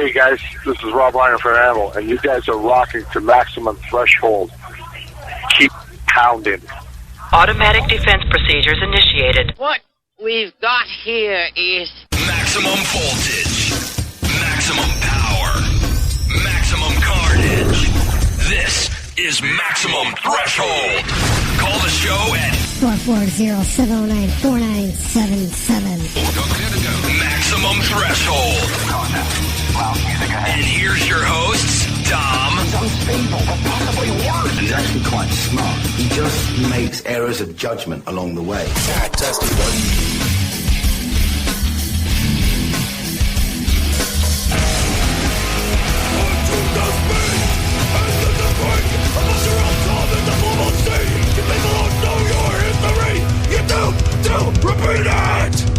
Hey guys, this is Rob Reiner from Animal, and you guys are rocking to Maximum Threshold. Keep pounding. Automatic defense procedures initiated. What we've got here is maximum voltage, maximum power, maximum carnage. This is Maximum Threshold. Call the show at 440-709-4977. Maximum Threshold. And here's your hosts, Dom. He's unstable, but possibly worse. He's actually quite smart. He just makes errors of judgment along the way. Testing one. Repeat it!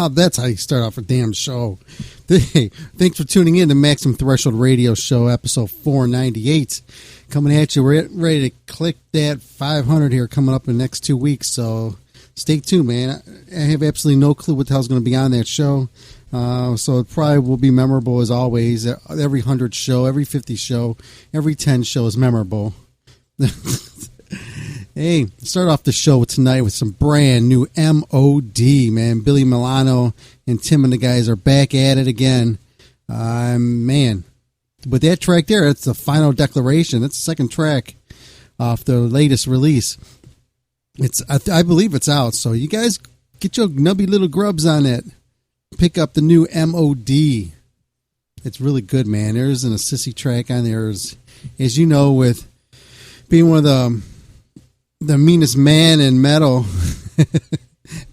That's how you start off a damn show. Hey, thanks for tuning in to Maximum Threshold Radio Show, episode 498. Coming at you. We're ready to click that 500 here coming up in the next 2 weeks, so stay tuned, man. I have absolutely no clue what the hell's going to be on that show, so it probably will be memorable as always. Every 100 show, every 50 show, every 10 show is memorable. Hey, start off the show tonight with some brand new M.O.D., man. Billy Milano and Tim and the guys are back at it again. Man. But that track there, it's the Final Declaration. That's the second track off the latest release. I believe it's out, so you guys get your nubby little grubs on it. Pick up the new M.O.D. It's really good, man. There isn't a sissy track on there. As you know, with being one of the meanest man in metal,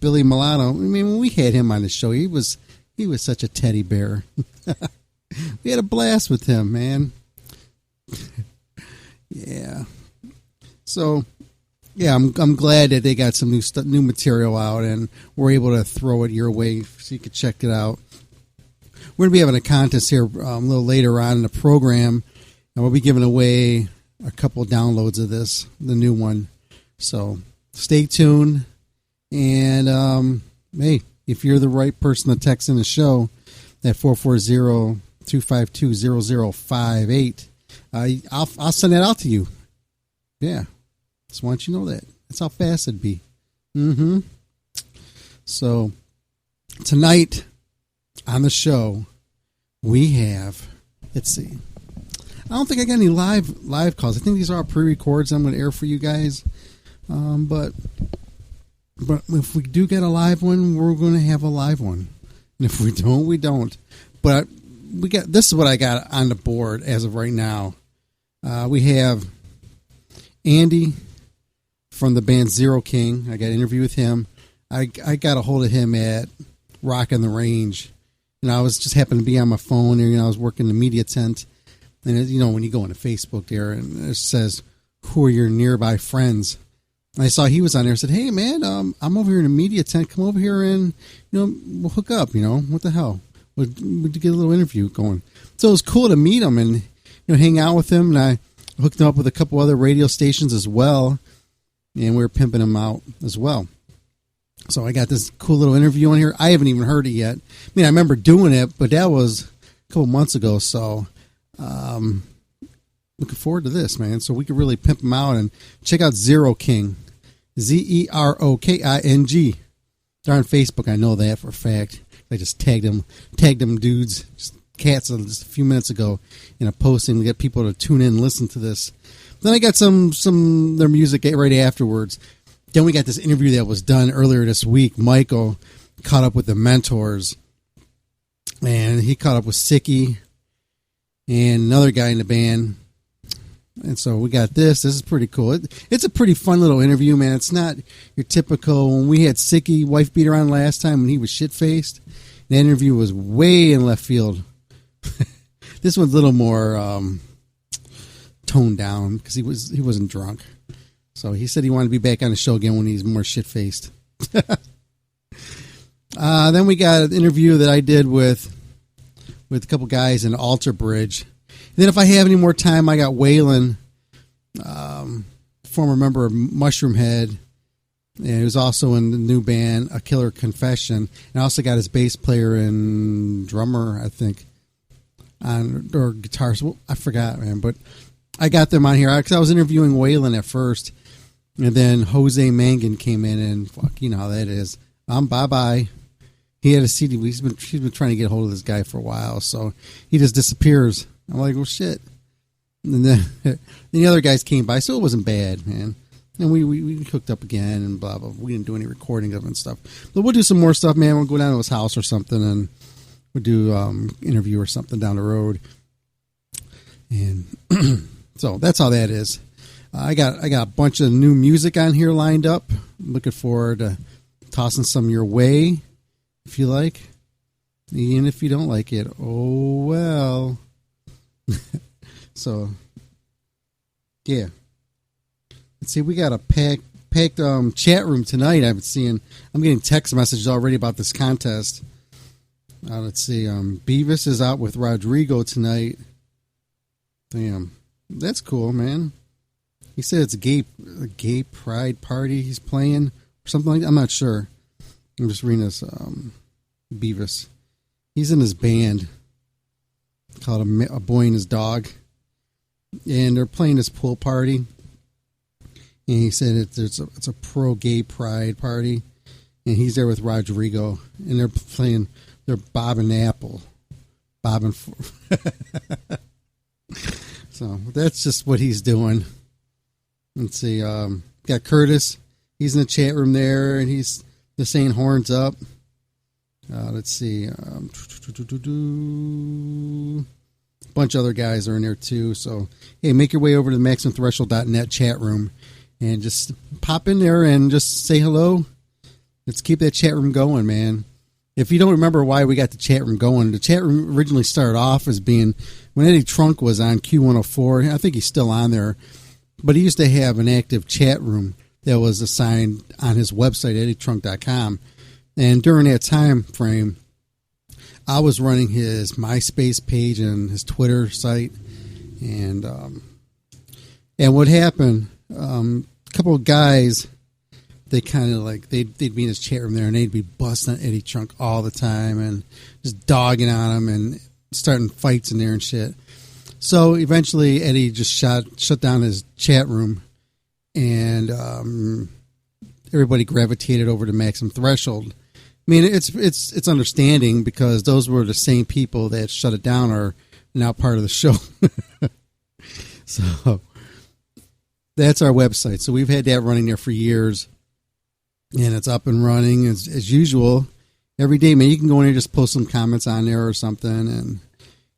Billy Milano. I mean, when we had him on the show, he was such a teddy bear. We had a blast with him, man. Yeah. So, yeah, I'm glad that they got some new material out, and we're able to throw it your way so you can check it out. We're going to be having a contest here a little later on in the program, and we'll be giving away a couple downloads of this, the new one. So stay tuned, and hey, if you're the right person to text in the show at 440-252-0058, I'll send that out to you. Yeah, just want you to know that. That's how fast it'd be. So tonight on the show we have, let's see, I don't think I got any live calls. I think these are all pre-records I'm going to air for you guys. But if we do get a live one, we're going to have a live one. And if we don't, we don't. But we got this is what I got on the board as of right now. We have Andy from the band Zero King. I got an interview with him. I got a hold of him at Rock on the Range, and I was just happened to be on my phone, and I was working the media tent, and when you go into Facebook there, and it says, "Who are your nearby friends?" And I saw he was on there. I said, "Hey man, I'm over here in the media tent. Come over here and we'll hook up. What the hell? We'll get a little interview going." So it was cool to meet him and hang out with him, and I hooked him up with a couple other radio stations as well, and we were pimping him out as well. So I got this cool little interview on here. I haven't even heard it yet. I mean, I remember doing it, but that was a couple months ago. So looking forward to this, man. So we could really pimp him out and check out Zero King, ZeroKing. They're on Facebook. I know that for a fact. I just tagged them dudes, just cats, just a few minutes ago in a posting to get people to tune in and listen to this. Then I got some their music right afterwards. Then we got this interview that was done earlier this week. Michael caught up with the Mentors, and he caught up with Sicky and another guy in the band. And so we got this. This is pretty cool. It's a pretty fun little interview, man. It's not your typical. When we had Sicky, wife beater, on last time when he was shit-faced, the interview was way in left field. This one's a little more toned down because he wasn't drunk. So he said he wanted to be back on the show again when he's more shit-faced. Then we got an interview that I did with a couple guys in Alter Bridge. And then if I have any more time, I got Waylon, former member of Mushroom Head, and he was also in the new band A Killer Confession. And I also got his bass player and drummer, I think, or guitar. I forgot, man, but I got them on here because I was interviewing Waylon at first, and then Jose Mangan came in, and fuck, you know how that is. Bye-bye. He had a CD. She's been trying to get a hold of this guy for a while, so he just disappears. I'm like, well, shit. And then the other guys came by, so it wasn't bad, man. And we hooked up again and blah, blah. We didn't do any recording of it and stuff. But we'll do some more stuff, man. We'll go down to his house or something, and we'll do interview or something down the road. And so that's how that is. I got a bunch of new music on here lined up. I'm looking forward to tossing some your way, if you like. Even if you don't like it, oh well. So, yeah. Let's see, we got a packed chat room tonight. I'm getting text messages already about this contest. Let's see, Beavis is out with Rodrigo tonight. Damn, that's cool, man. He said it's a gay pride party he's playing or something like that. I'm not sure. I'm just reading this. Beavis, he's in his band called A Boy and His Dog, and they're playing this pool party. And he said it's a pro-gay pride party, and he's there with Rodrigo, and they're playing, they're bobbing apple. So that's just what he's doing. Let's see, got Curtis. He's in the chat room there, and he's just saying horns up. Let's see, a bunch of other guys are in there too. So, hey, make your way over to the MaximumThreshold.net chat room and just pop in there and just say hello. Let's keep that chat room going, man. If you don't remember why we got the chat room going, the chat room originally started off as being when Eddie Trunk was on Q104. I think he's still on there, but he used to have an active chat room that was assigned on his website, eddietrunk.com. And during that time frame, I was running his MySpace page and his Twitter site. And what happened, a couple of guys, they kind of like, they'd be in his chat room there, and they'd be busting Eddie Trunk all the time and just dogging on him and starting fights in there and shit. So eventually Eddie just shut down his chat room, and everybody gravitated over to Maximum Threshold. I mean, it's understanding because those were the same people that shut it down are now part of the show. So that's our website. So we've had that running there for years, and it's up and running as usual every day. Man, you can go in there and just post some comments on there or something, and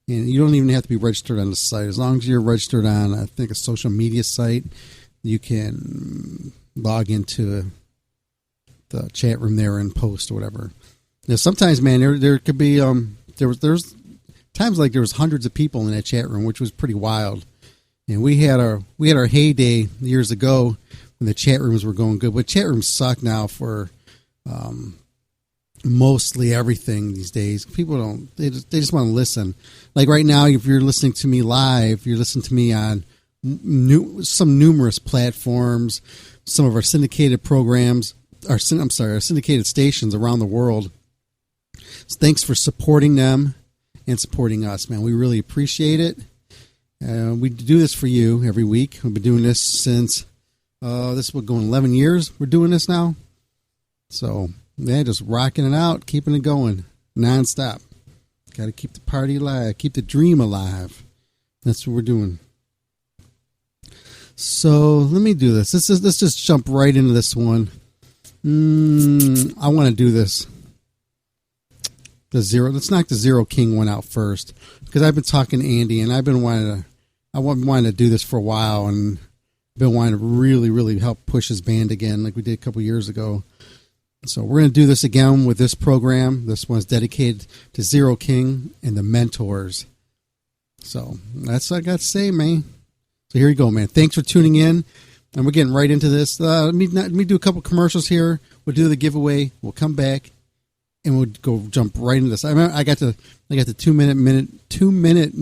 And you don't even have to be registered on the site. As long as you're registered on, I think, a social media site, you can log into the chat room there and post or whatever. Now, sometimes, man, there could be there's times like there was hundreds of people in that chat room, which was pretty wild. And we had our heyday years ago when the chat rooms were going good, but chat rooms suck now for mostly everything these days. People they just want to listen. Like right now, if you're listening to me live, you're listening to me on some numerous platforms, some of our syndicated programs, our syndicated stations around the world. So thanks for supporting them and supporting us, man. We really appreciate it. We do this for you every week. We've been doing this since this will go 11 years. We're doing this now. So, yeah, just rocking it out, keeping it going nonstop. Got to keep the party alive, keep the dream alive. That's what we're doing. So let me do this. Let's just jump right into this one. I want to do this. Let's knock the Zero King one out first, because I've been talking to Andy, and I've been wanting to do this for a while, and been wanting to really, really help push his band again, like we did a couple years ago. So we're going to do this again with this program. This one's dedicated to Zero King and the Mentors. So that's what I got to say, man. So here you go, man. Thanks for tuning in. And we're getting right into this. Let me do a couple commercials here. We'll do the giveaway. We'll come back, and we'll go jump right into this. I got the 2 minute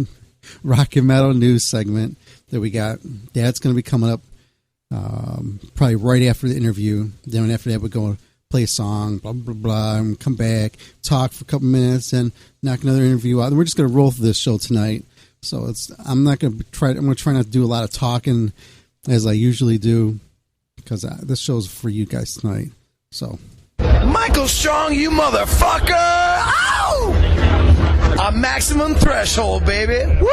rock and metal news segment that we got. That's going to be coming up probably right after the interview. Then after that, we're going to play a song, blah blah blah, and come back, talk for a couple minutes, and knock another interview out. And we're just going to roll through this show tonight. So I'm going to try not to do a lot of talking as I usually do, because this show's for you guys tonight. So, Michael Strong, you motherfucker! Ow! A maximum threshold, baby. Woo!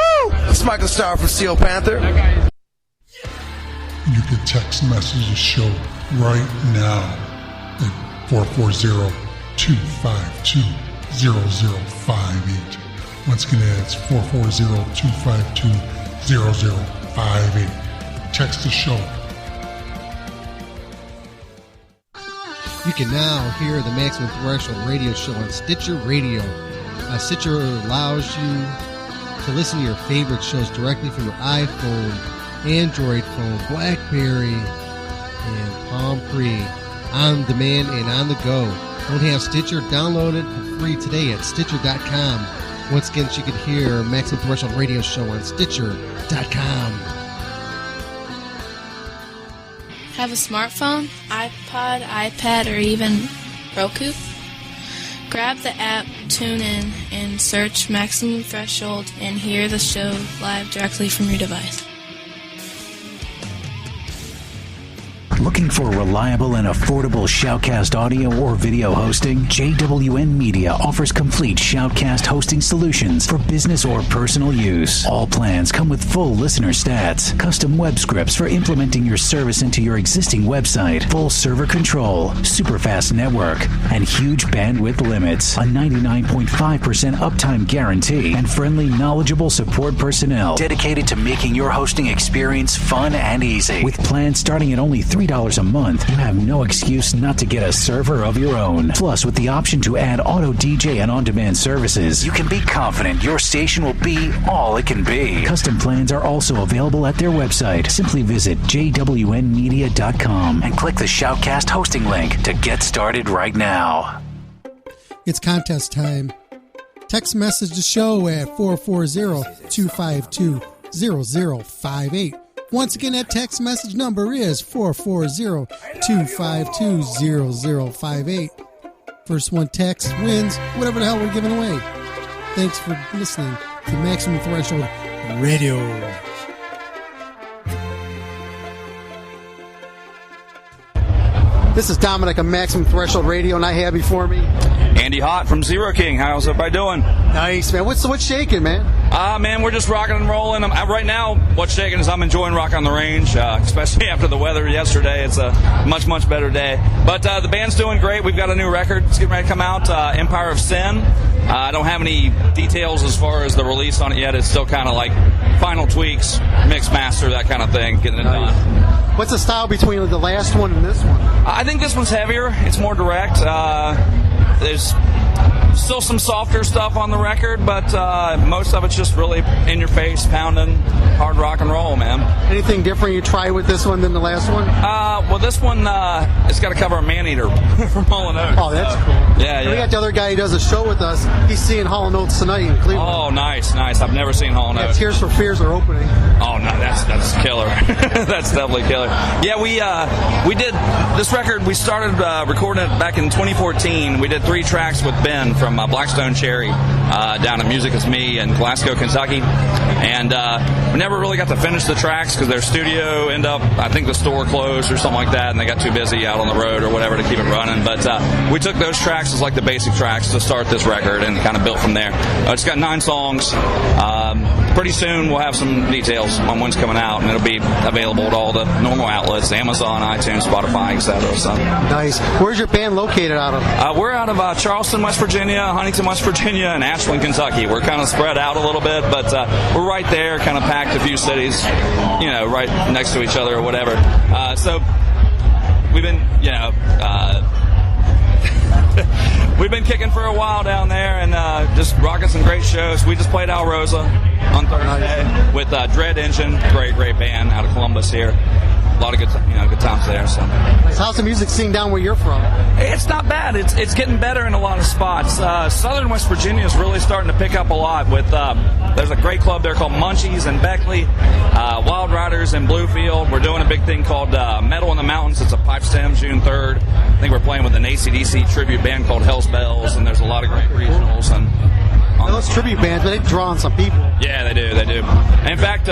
It's Michael Starr from Steel Panther. You can text message the show right now at 440-252-0058. Once again, that's 440-252-0058. Text the show. You can now hear the Maximum Threshold radio show on Stitcher Radio. Stitcher allows you to listen to your favorite shows directly from your iPhone, Android phone, BlackBerry, and Palm Pre, on demand and on the go. Don't have Stitcher? Download it for free today at Stitcher.com. Once again, you can hear Maximum Threshold radio show on Stitcher.com. Have a smartphone, iPod, iPad, or even Roku? Grab the app, tune in, and search Maximum Threshold and hear the show live directly from your device. Looking for reliable and affordable Shoutcast audio or video hosting? JWN Media offers complete Shoutcast hosting solutions for business or personal use. All plans come with full listener stats, custom web scripts for implementing your service into your existing website, full server control, super fast network, and huge bandwidth limits, a 99.5% uptime guarantee, and friendly, knowledgeable support personnel dedicated to making your hosting experience fun and easy. With plans starting at only $3 a month, you have no excuse not to get a server of your own. Plus, with the option to add auto DJ and on-demand services, you can be confident your station will be all it can be. Custom plans are also available at their website. Simply visit jwnmedia.com and click the Shoutcast hosting link to get started right now. It's contest time. Text message the show at 440-252-0058. Once again, that text message number is 440-252-0058. First one text wins whatever the hell we're giving away. Thanks for listening to Maximum Threshold Radio. This is Dominic of Maximum Threshold Radio, and I have before me Andy Hot from Zero King. How's everybody doing? Nice, man. What's shaking, man? Man, we're just rocking and rolling. Right now, what's shaking is I'm enjoying rock on the range, especially after the weather yesterday. It's a much, much better day. But the band's doing great. We've got a new record. It's getting ready to come out, Empire of Sin. I don't have any details as far as the release on it yet. It's still kind of like final tweaks, mix, master, that kind of thing, getting it done. What's the style between the last one and this one? I think this one's heavier. It's more direct. There's still some softer stuff on the record, but most of it's just really in your face, pounding, hard rock and roll, man. Anything different you try with this one than the last one? Well, this one, it's got to cover a man-eater from Hall & Oates. Oh, that's cool. Yeah, yeah. We got the other guy who does a show with us. He's seeing Hall & Oates tonight in Cleveland. Oh, nice. I've never seen Hall & Oates. Tears for Fears are opening. Oh, no, that's killer. That's definitely killer. Yeah, we did this record. We started recording it back in 2014. We did 3 tracks with Ben from Blackstone Cherry down at Music Is Me in Glasgow, Kentucky. And we never really got to finish the tracks because their studio ended up, I think the store closed or something like that, and they got too busy out on the road or whatever to keep it running. But we took those tracks as like the basic tracks to start this record and kind of built from there. It's got 9 songs. Pretty soon we'll have some details on when's coming out, and it'll be available at all the normal outlets, Amazon, iTunes, Spotify, etc. So. Nice. Where's your band located out of? We're out of Charleston, West Virginia, Huntington, West Virginia, and Ashland, Kentucky. We're kind of spread out a little bit, but we're right there, kind of packed a few cities, right next to each other or whatever. So we've been, we've been kicking for a while down there and just rocking some great shows. We just played Alrosa on Thursday with Dread Engine, great band out of Columbus here. A lot of good times there. So, how's the music scene down where you're from? It's not bad. It's getting better in a lot of spots. Southern West Virginia is really starting to pick up a lot. With there's a great club there called Munchies in Beckley, Wild Riders in Bluefield. We're doing a big thing called Metal in the Mountains. It's a pipe stem, June 3rd. I think we're playing with an AC/DC tribute band called Hell's Bells, and there's a lot of great regionals and. Those tribute bands, but they've drawn some people. Yeah, they do. In fact,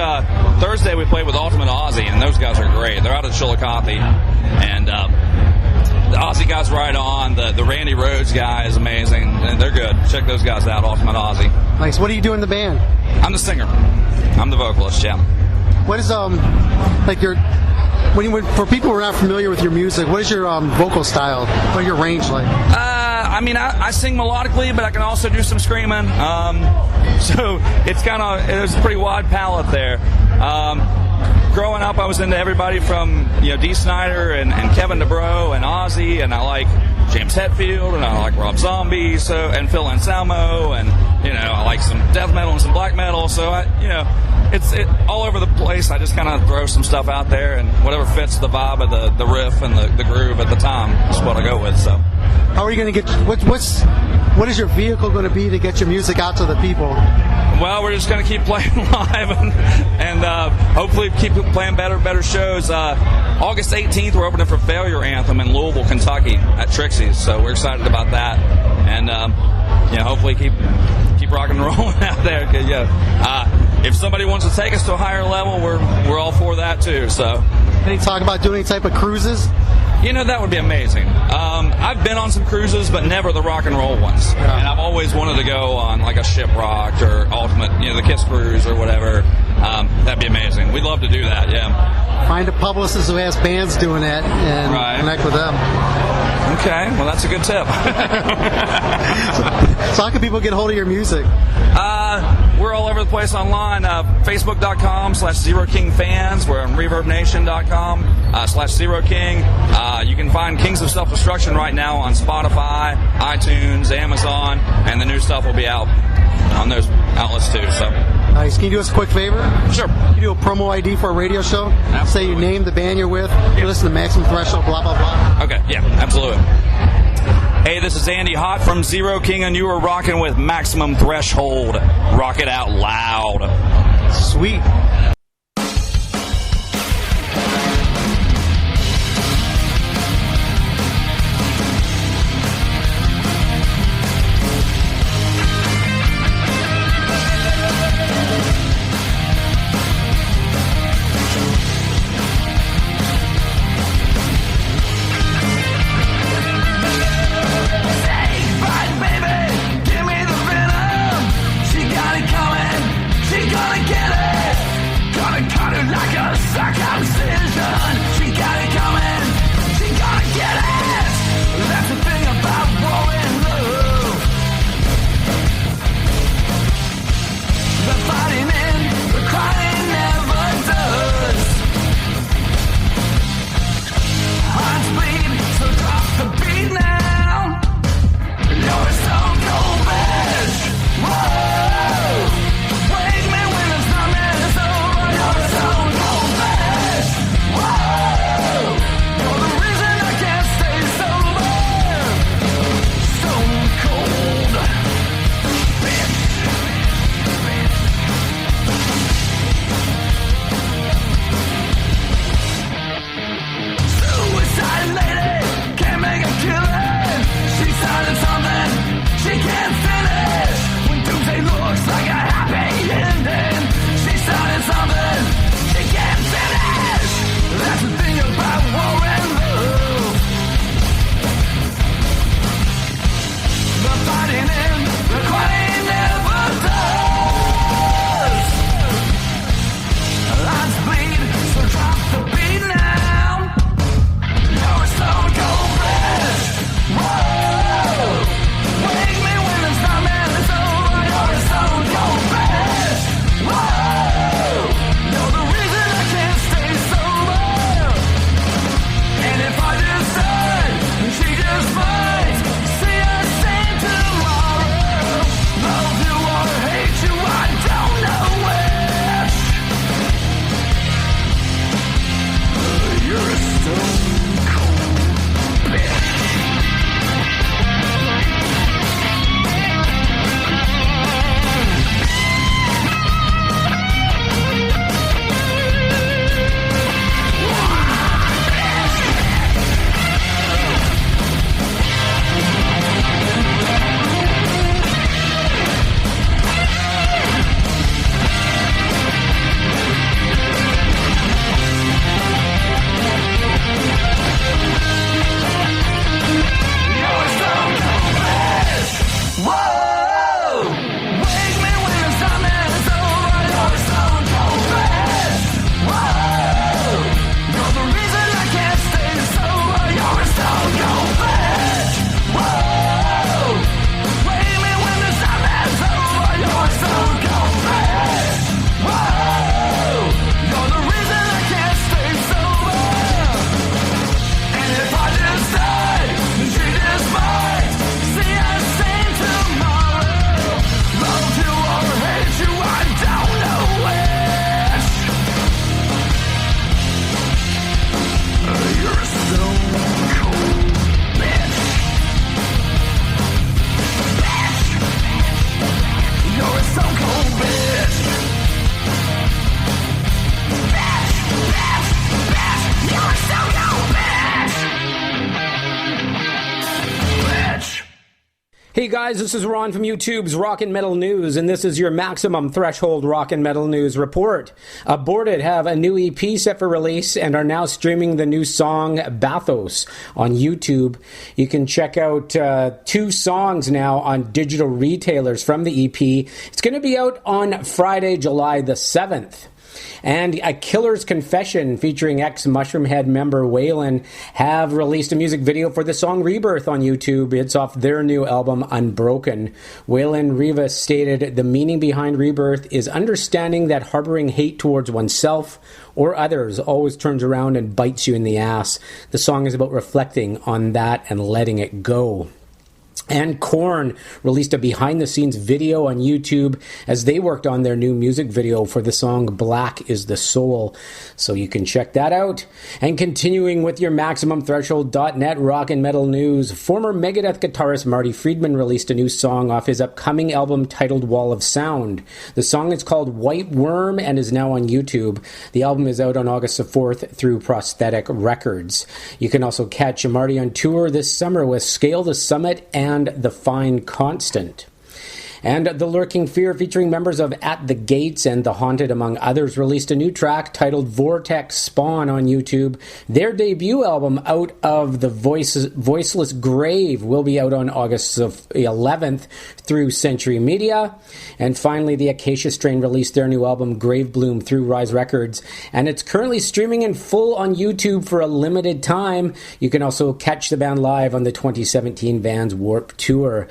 Thursday we played with Ultimate Ozzy, and those guys are great. They're out of Chillicothe, and the Ozzy guy's right on. The Randy Rhoads guy is amazing, and they're good. Check those guys out, Ultimate Ozzy. Nice. What do you do in the band? I'm the singer. I'm the vocalist, yeah. What is for people who are not familiar with your music, what is your vocal style? What is your range like? I sing melodically, but I can also do some screaming. So there's a pretty wide palette there. Growing up, I was into everybody from Dee Snider and Kevin DeBro and Ozzy, and I like James Hetfield, and I like Rob Zombie, and Phil Anselmo, and I like some death metal and some black metal. So it's all over the place. I just kind of throw some stuff out there, and whatever fits the vibe of the riff and the groove at the time is what I go with. So, how are you going to get? What is your vehicle going to be to get your music out to the people? Well, we're just going to keep playing live and hopefully keep playing better shows. August 18th, we're opening for Failure Anthem in Louisville, Kentucky at Trixie's. So we're excited about that, and hopefully keep rocking and rolling out there. If somebody wants to take us to a higher level, we're all for that too. So, any talk about doing any type of cruises? That would be amazing. I've been on some cruises, but never the rock and roll ones. Yeah. And I've always wanted to go on like a Shipwrecked or Ultimate, the Kiss Cruise or whatever. That'd be amazing. We'd love to do that, yeah. Find a publicist who has bands doing that and connect with them. Okay, well, that's a good tip. So how can people get hold of your music? We're all over the place online. Facebook.com/ZeroKingFans. We're on ReverbNation.com/ZeroKing. You can find Kings of Self-Destruction right now on Spotify, iTunes, Amazon, and the new stuff will be out on those outlets too. So. Nice. Can you do us a quick favor? Sure. Can you do a promo ID for a radio show? Absolutely. Say your name, the band you're with. You listen to Maximum Threshold, blah, blah, blah. Okay, yeah, absolutely. Hey, this is Andy Hot from Zero King, and you are rocking with Maximum Threshold. Rock it out loud. Sweet. Hey guys, this is Ron from YouTube's Rock and Metal News, and this is your Maximum Threshold Rock and Metal News report. Aborted have a new EP set for release and are now streaming the new song Bathos on YouTube. You can check out 2 songs now on digital retailers from the EP. It's going to be out on Friday, July the 7th. And A Killer's Confession featuring ex-Mushroomhead member Waylon have released a music video for the song Rebirth on YouTube. It's off their new album Unbroken. Waylon Rivas stated, "The meaning behind Rebirth is understanding that harboring hate towards oneself or others always turns around and bites you in the ass. The song is about reflecting on that and letting it go." And Korn released a behind-the-scenes video on YouTube as they worked on their new music video for the song Black is the Soul. So you can check that out. And continuing with your MaximumThreshold.net rock and metal news, former Megadeth guitarist Marty Friedman released a new song off his upcoming album titled Wall of Sound. The song is called White Worm and is now on YouTube. The album is out on August the 4th through Prosthetic Records. You can also catch Marty on tour this summer with Scale the Summit and The Fine Constant. And The Lurking Fear, featuring members of At the Gates and The Haunted, among others, released a new track titled Vortex Spawn on YouTube. Their debut album, Out of the Voiceless Grave, will be out on August 11th through Century Media. And finally, the Acacia Strain released their new album, Grave Bloom, through Rise Records. And it's currently streaming in full on YouTube for a limited time. You can also catch the band live on the 2017 Vans Warped Tour.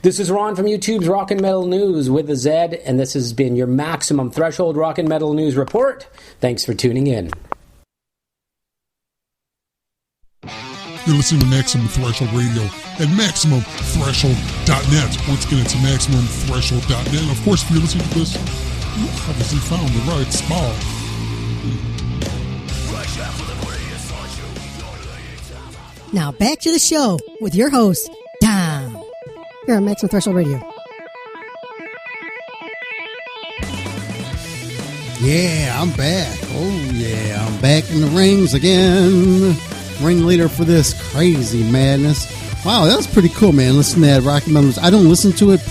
This is Ron from YouTube's Rock and Metal News with a Z, and this has been your Maximum Threshold Rock and Metal News report. Thanks for tuning in. You're listening to Maximum Threshold Radio at MaximumThreshold.net. Once again, it's MaximumThreshold.net. And of course, if you're listening to this, you obviously found the right spot. Now back to the show with your host, Tom. Here on Maximum Threshold Radio. Yeah, I'm back. Oh, yeah, I'm back in the rings again. Ringleader for this crazy madness. Wow, that was pretty cool, man. Listen to that Rocky Mountains. I don't listen to it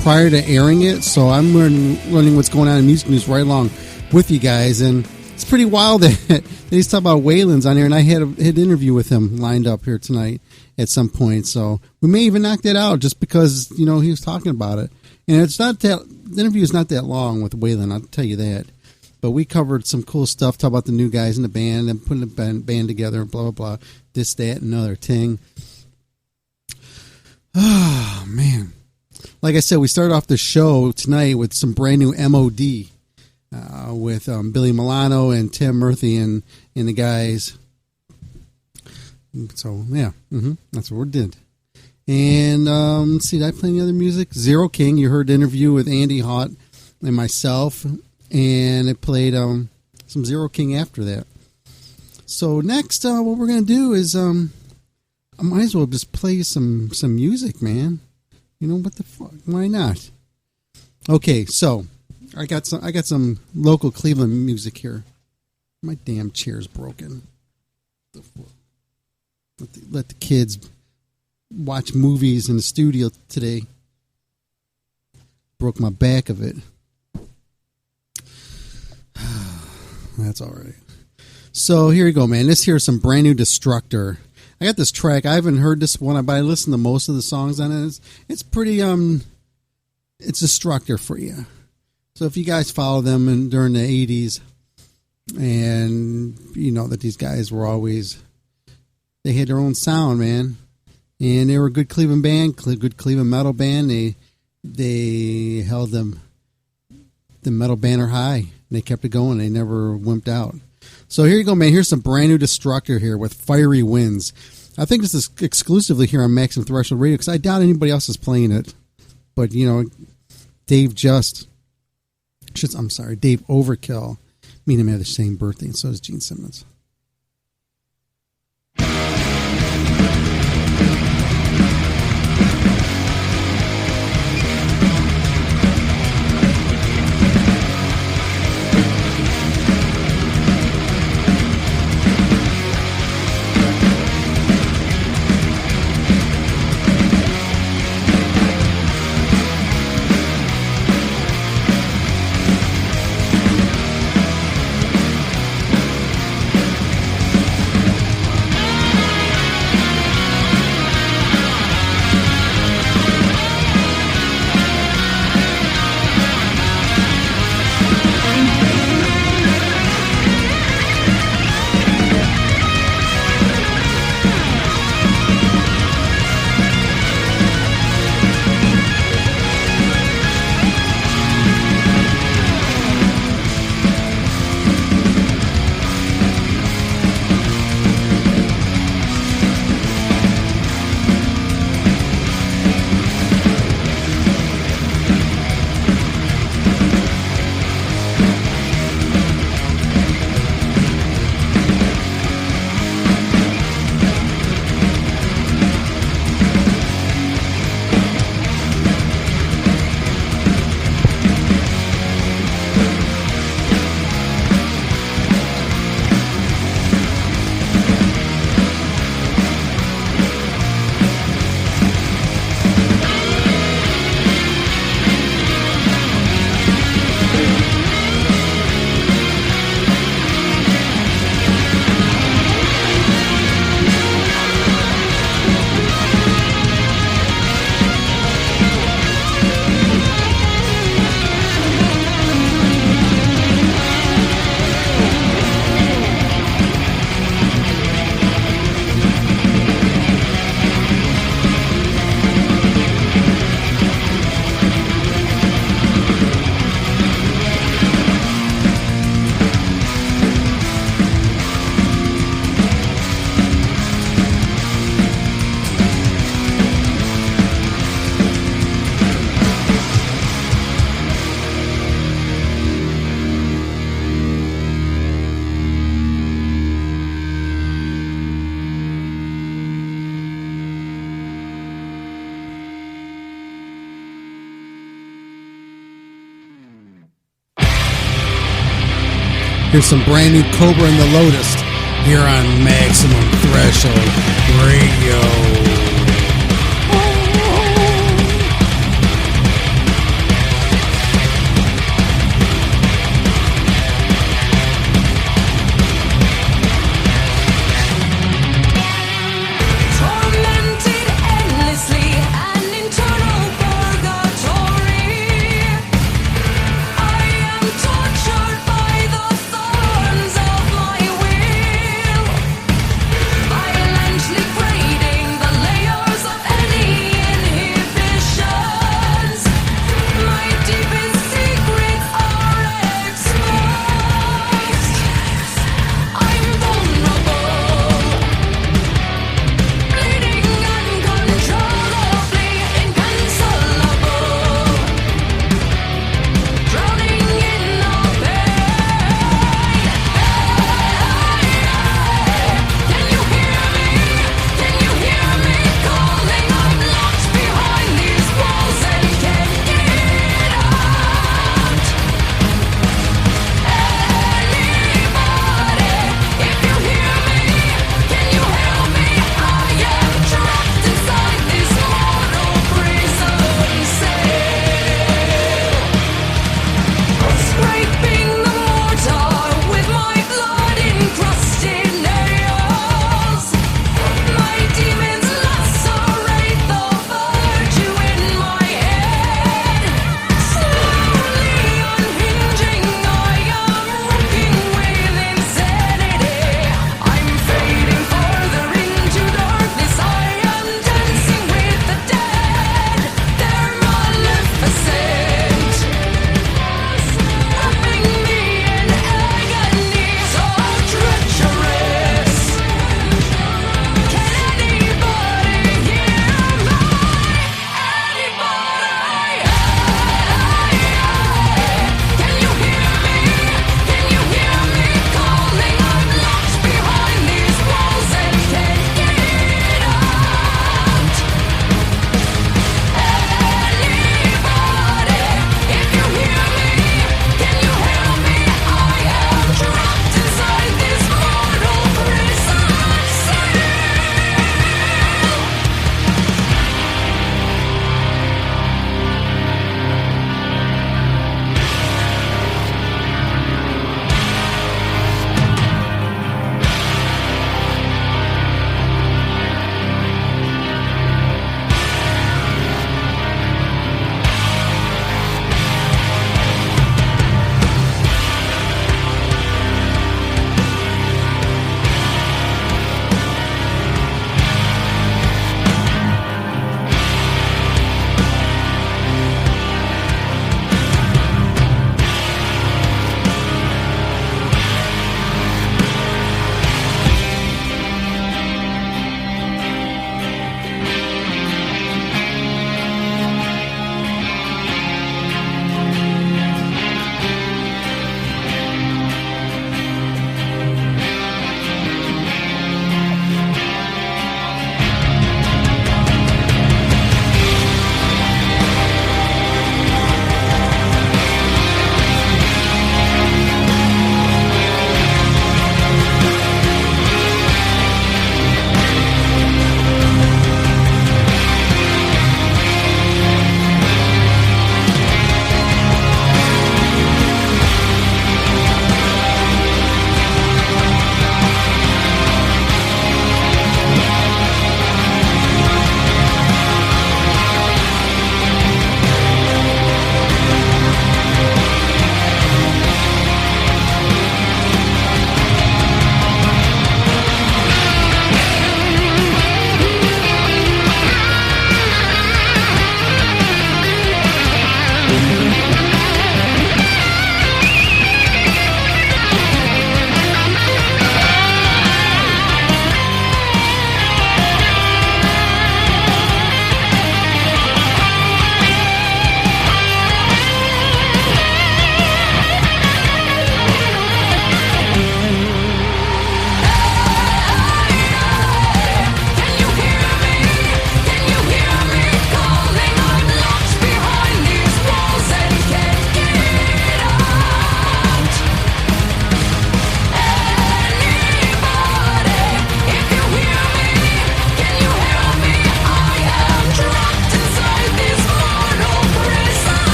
prior to airing it, so I'm learning what's going on in music news right along with you guys. And it's pretty wild that he's talking about Waylon's on here, and I had an interview with him lined up here tonight at some point. So we may even knock that out just because, he was talking about it. And the interview is not that long with Waylon, I'll tell you that. But we covered some cool stuff, talk about the new guys in the band and putting the band together, blah, blah, blah, this, that, and another thing. Oh, man. Like I said, we started off the show tonight with some brand new MOD with Billy Milano and Tim Murphy and the guys. So, yeah, that's what we did. And let's see, did I play any other music? Zero King, you heard the interview with Andy Hott and myself. And it played some Zero King after that. So next, what we're going to do is I might as well just play some music, man. What the fuck? Why not? Okay, so I got some local Cleveland music here. My damn chair's broken. Let the kids watch movies in the studio today. Broke my back of it. That's all right. So here you go, man. This here is some brand new Destructor. I got this track. I haven't heard this one, but I listened to most of the songs on it. It's pretty, it's Destructor for you. So if you guys follow them during the 80s, and you know that these guys were always, they had their own sound, man. And they were a good Cleveland band, good Cleveland metal band. They held the metal banner high. They kept it going. They never wimped out. So here you go, man. Here's some brand new Destructor here with Fiery Winds. I think this is exclusively here on Maximum Threshold Radio because I doubt anybody else is playing it. But, Dave Overkill, me and him had the same birthday, and so does Gene Simmons. Here's some brand new Cobra and the Lotus here on Maximum Threshold Radio. Violently braiding the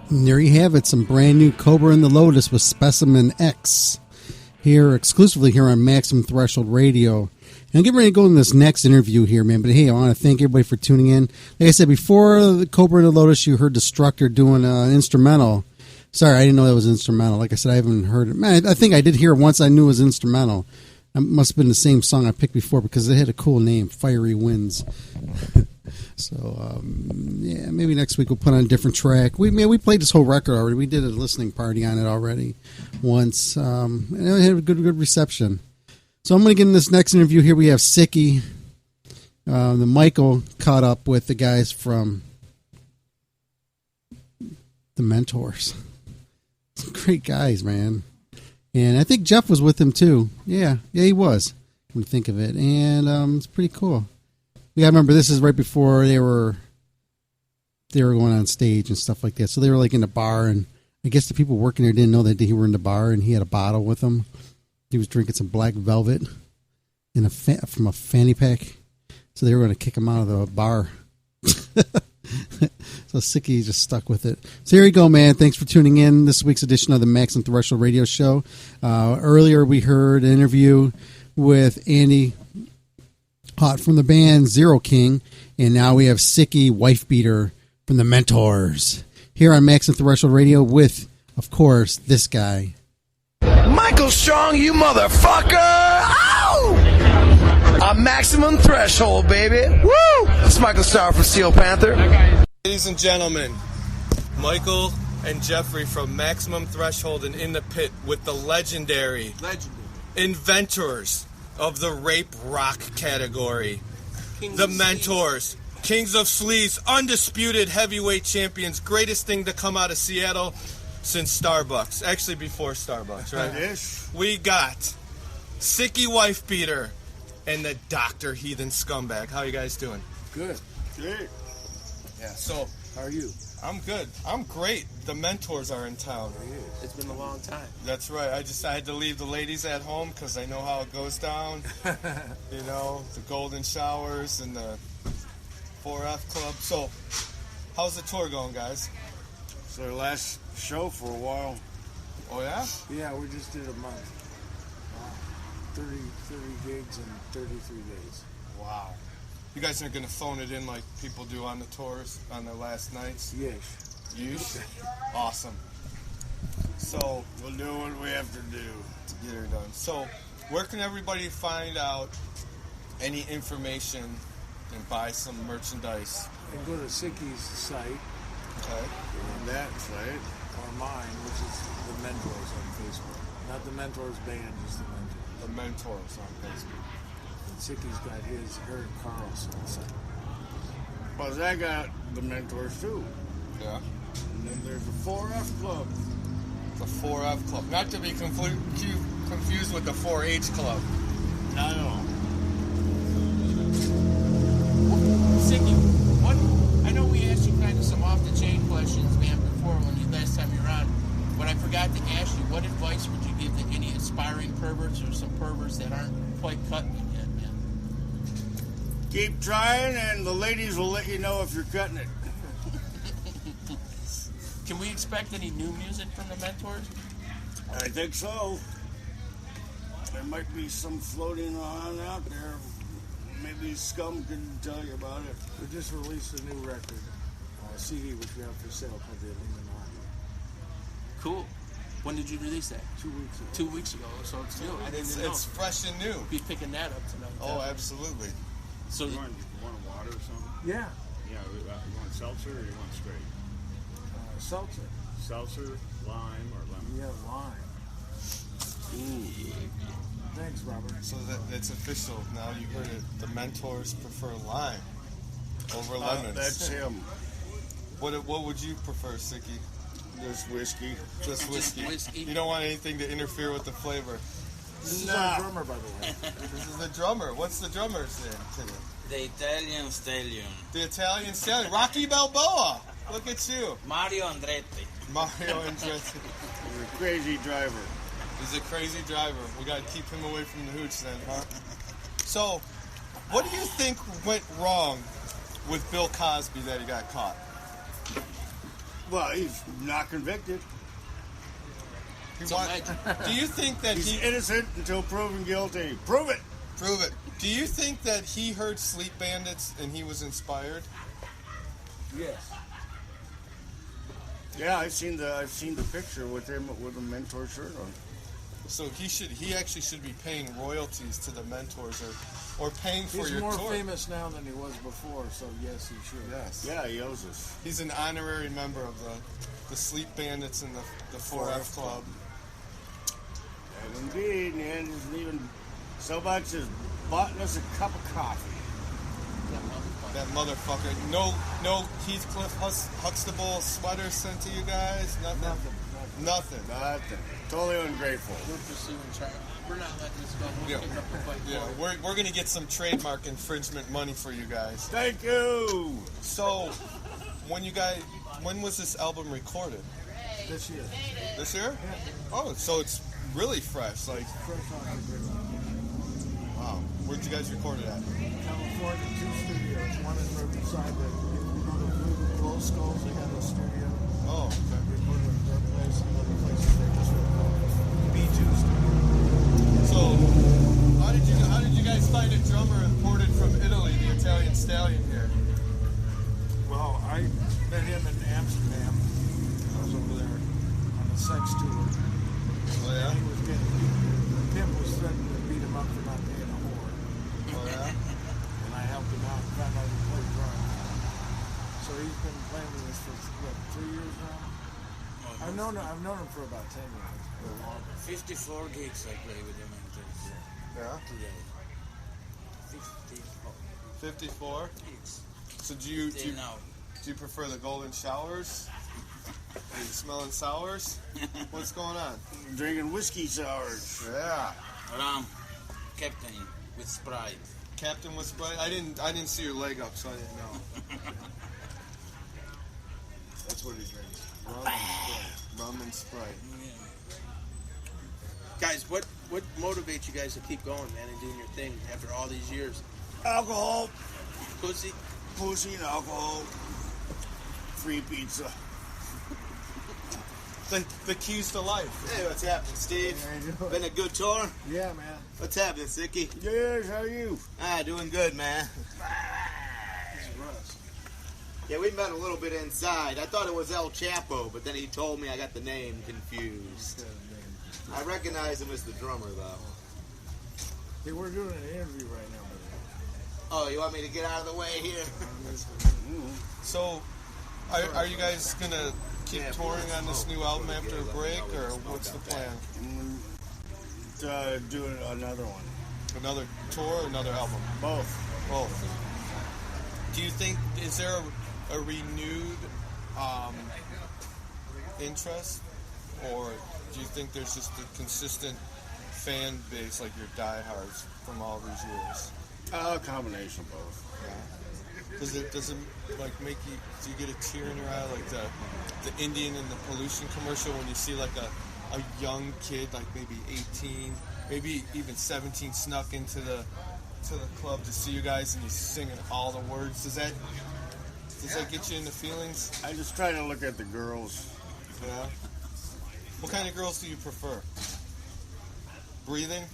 And there you have it, some brand new Cobra and the Lotus with Specimen X. Here, exclusively here on Maximum Threshold Radio. And I'm getting ready to go in this next interview here, man. But hey, I want to thank everybody for tuning in. Like I said, before the Cobra and the Lotus, you heard Destructor doing an instrumental. Sorry, I didn't know that was instrumental. Like I said, I haven't heard it. Man, I think I did hear it once. I knew it was instrumental. It must have been the same song I picked before because it had a cool name, Fiery Winds. So, yeah, maybe next week we'll put on a different track. We played this whole record already. We did a listening party on it already once. And it had a good reception. So I'm going to get in this next interview here. We have Sicky. The Michael caught up with the guys from the Mentors. Some great guys, man. And I think Jeff was with him too. Yeah, he was. When you think of it. And it's pretty cool. Yeah, I remember this is right before they were going on stage and stuff like that. So they were like in the bar, and I guess the people working there didn't know that he were in the bar, and he had a bottle with him. He was drinking some Black Velvet from a fanny pack. So they were going to kick him out of the bar. So Sicky just stuck with it. So here you go, man. Thanks for tuning in this week's edition of the Maximum Threshold Radio Show. Earlier we heard an interview with Andy Hot from the band Zero King, and now we have Sicky Wife Beater from the Mentors here on Maximum Threshold Radio with, of course, this guy. Michael Strong, you motherfucker! Ow! A Maximum Threshold, baby. Woo! It's Michael Starr from Steel Panther. Ladies and gentlemen, Michael and Jeffrey from Maximum Threshold and In the Pit with the legendary inventors of the rape rock category, the Mentors, Kings of Sleaze, undisputed heavyweight champions, greatest thing to come out of Seattle since Starbucks. Actually, before Starbucks, right? We got Sicky Wife Beater and the Dr. Heathen Scumbag. How you guys doing? Good. Great. Yeah. So, how are you? I'm good. I'm great. The Mentors are in town. It's been a long time. That's right. I had to leave the ladies at home because I know how it goes down. You know, the golden showers and the 4F club. So, how's the tour going, guys? It's our last show for a while. Oh, yeah? Yeah, we just did a month. 30 gigs in 33 days. Wow. You guys aren't going to phone it in like people do on the tours on their last nights? Yes. Yeesh. Awesome. So, we'll do what we have to do to get her done. So, where can everybody find out any information and buy some merchandise? And go to Sicky's site. Okay. On that site, or mine, which is the Mentors on Facebook. Not the Mentors band, just the Mentors. The Mentors on Facebook. And Sicky's got her Carlson site. Well, I got the Mentors too. Yeah. And then there's the 4F Club. The 4F Club. Not to be confused with the 4H Club. No. Sicky, I know we asked you kind of some off-the-chain questions, man, before when you last time you were on, but I forgot to ask you, what advice would you give to any aspiring perverts or some perverts that aren't quite cutting it yet, man? Keep trying, and the ladies will let you know if you're cutting it. Can we expect any new music from the Mentors? I think so. There might be some floating on out there. Maybe Scum can tell you about it. We just released a new record, CD, which we have for sale called The Illuminati. Cool. When did you release that? 2 weeks ago. 2 weeks ago, so it's new. I didn't know. It's fresh and new. Be picking that up tonight. Oh, absolutely. So you want water or something? Yeah. Yeah, you want seltzer or you want straight? Seltzer. Seltzer, lime, or lemon? Yeah, lime. Ooh. Thanks, Robert. So that's official. Now you heard it. The Mentors prefer lime over lemons. That's him. What would you prefer, Sicky? Just whiskey. Just whiskey. You don't want anything to interfere with the flavor. This is our drummer, by the way. This is the drummer. What's the drummer's name today? The Italian Stallion. The Italian Stallion. Rocky Balboa. Look at you. Mario Andretti. Mario Andretti. He's a crazy driver. He's a crazy driver. We got to keep him away from the hooch then, huh? So, what do you think went wrong with Bill Cosby that he got caught? Well, he's not convicted. Do you think that he's innocent until proven guilty? Prove it. Prove it. Do you think that he heard Sleep Bandits and he was inspired? Yes. Yeah, I've seen the picture with him with a Mentor shirt on. So he actually should be paying royalties to the Mentors or paying for your tour. He's more famous now than he was before, so yes, he should. Yes. Yeah, he owes us. He's an honorary member of the Sleep Bandits and the 4F Club. And indeed, and he hasn't even so much as bought us a cup of coffee. That motherfucker. No Heathcliff Huxtable sweater sent to you guys? Nothing. Totally ungrateful. We're pursuing charge. We're not letting this go. We'll pick up the fight. Yeah, we're going to get some trademark infringement money for you guys. Thank you. So, when was this album recorded? This year. This year? Yeah. Oh, so it's really fresh. Like, fresh on the grid. Wow. Where'd you guys record it at? California, 2 studios. One in Riverside. If you go to Blue Skulls, they got a studio. Oh, okay. We put it in their place and other places they just recorded. B2 studio. So, how did you guys find a drummer imported from Italy, the Italian Stallion here? Well, I met him in Amsterdam. I was over there on a sex tour. Oh, yeah? And he was getting beat. The pimp was threatening to beat him up for not paying a whore. Oh, yeah? And I helped him out and found out he played drums. So he's been playing with us for, 3 years now? I've known him for about 10 years. 54 gigs I play with him. Yeah? Today. 54. 54? Gigs. So do you prefer the golden showers? Are you smelling sours? What's going on? Drinking whiskey sours. Yeah. Rum. Captain with Sprite. Captain with Sprite? I didn't see your leg up, so I didn't know. That's what he drinks. Rum and Sprite. Yeah. Guys, what motivates you guys to keep going, man, and doing your thing after all these years? Alcohol. Pussy and alcohol. Free pizza. The keys to life. Hey, what's happening, Steve? Been a good tour? Yeah, man. What's happening, Sicky? Yes, how are you? Doing good, man. Yeah, we met a little bit inside. I thought it was El Chapo, but then he told me I got the name confused. I recognize him as the drummer, though. Hey, we're doing an interview right now. Oh, you want me to get out of the way here? So, are you guys going to keep touring on this new album after a break, or what's the plan? Do another one. Another tour or another album? Both. Do you think, is there a renewed interest, or do you think there's just a consistent fan base like your diehards from all these years? A combination of both. Yeah. Does it like make you? Do you get a tear in your eye like the Indian and the pollution commercial when you see like a young kid like maybe 18, maybe even 17 snuck into the club to see you guys and he's singing all the words? Does that get you into feelings? I just try to look at the girls. Yeah. What kind of girls do you prefer? Breathing.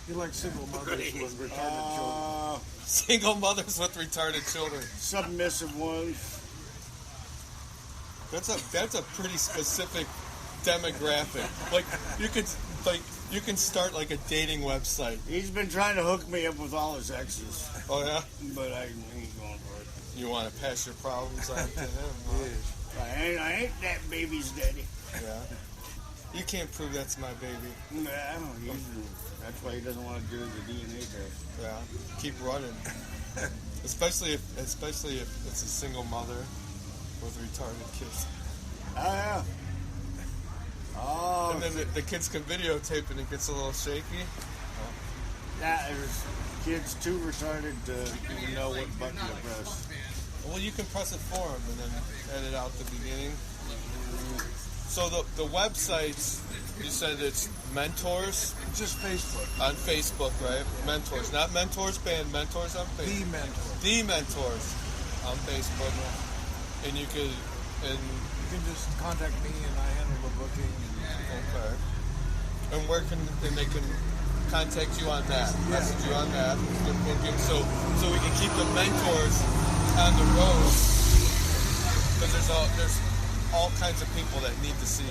You like single mothers with retarded children. Single mothers with retarded children. Submissive ones. That's a pretty specific demographic. You can start like a dating website. He's been trying to hook me up with all his exes. Oh yeah? But I ain't going for it. You want to pass your problems on to him, huh? Yeah. I ain't that baby's daddy. Yeah. You can't prove that's my baby. Nah, that's why he doesn't want to do the DNA test. Yeah. Keep running. especially if it's a single mother with retarded kids. Oh yeah. Oh. And then the kids can videotape and it gets a little shaky. Yeah, there's kids too retarded to even know what button to press. Well, you can press it for them and then edit out the beginning. So the websites, you said it's Mentors? Just Facebook. On Facebook, right? Mentors. Not Mentors Band, Mentors on Facebook. The Mentors. The Mentors on Facebook. And you can just contact me, and I handle the booking. Okay. And where can they can contact you on that? Message you on that. The booking, so we can keep the mentors on the road, because there's all kinds of people that need to see you.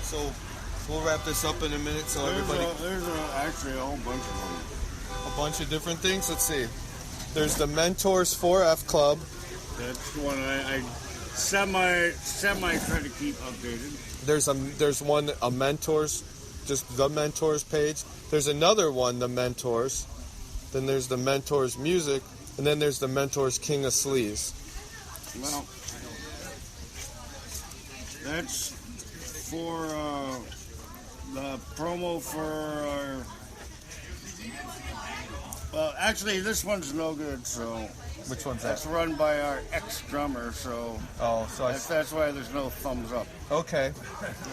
So we'll wrap this up in a minute. So There's actually a whole bunch of them. A bunch of different things. Let's see. There's the Mentors 4F Club. That's the one I semi try to keep updated. There's one, a Mentors, just the Mentors page. There's another one, the Mentors. Then there's the Mentors Music, and then there's the Mentors King of Sleaze. Well, that's for the promo for our... Well, actually, this one's no good, so... Which one's That's that? run by our ex-drummer, so... Oh, so that's why there's no thumbs up. Okay.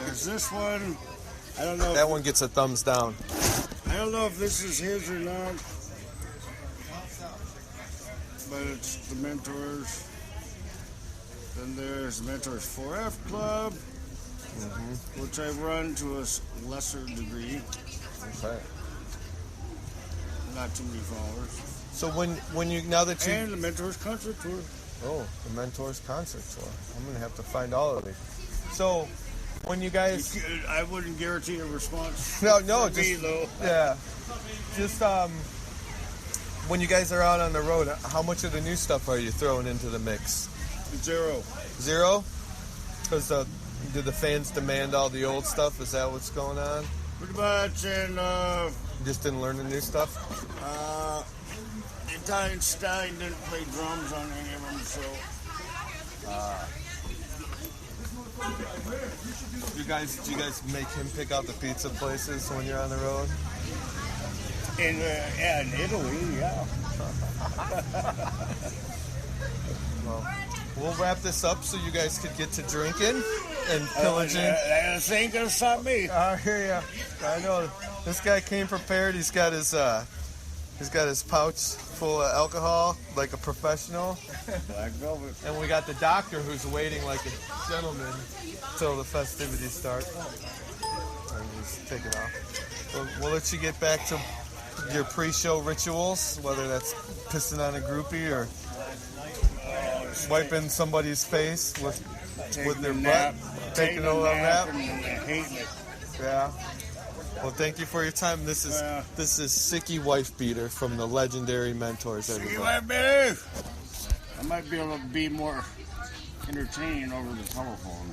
There's this one. I don't know. That one gets a thumbs down. I don't know if this is his or not. But it's the Mentors. Then there's the Mentors 4F Club, which I run to a lesser degree. Okay. Not too many followers. So when you now that you and the Mentors concert tour. Oh, the Mentors concert tour. I'm gonna have to find all of it. So when you guys, I wouldn't guarantee a response. No, for just me, though. Yeah, just when you guys are out on the road, how much of the new stuff are you throwing into the mix? Zero. Because do the fans demand all the old stuff? Is that what's going on? Pretty much, and you just didn't learn the new stuff. Italian Stallion didn't play drums on any of them, so. Do you guys make him pick out the pizza places when you're on the road? In Italy, yeah. Well, we'll wrap this up so you guys could get to drinking and pillaging. This ain't gonna stop me. I hear ya. I know. This guy came prepared. He's got his pouch full of alcohol like a professional. Black velvet. And we got the doctor who's waiting like a gentleman till the festivities start. And he's taking off. We'll let you get back to your pre-show rituals, whether that's pissing on a groupie or wiping somebody's face with their butt, taking a little nap. Yeah. Well, thank you for your time. This is Sicky Wife Beater from the legendary Mentors. Sicky Wife Beater. I might be able to be more entertaining over the telephone.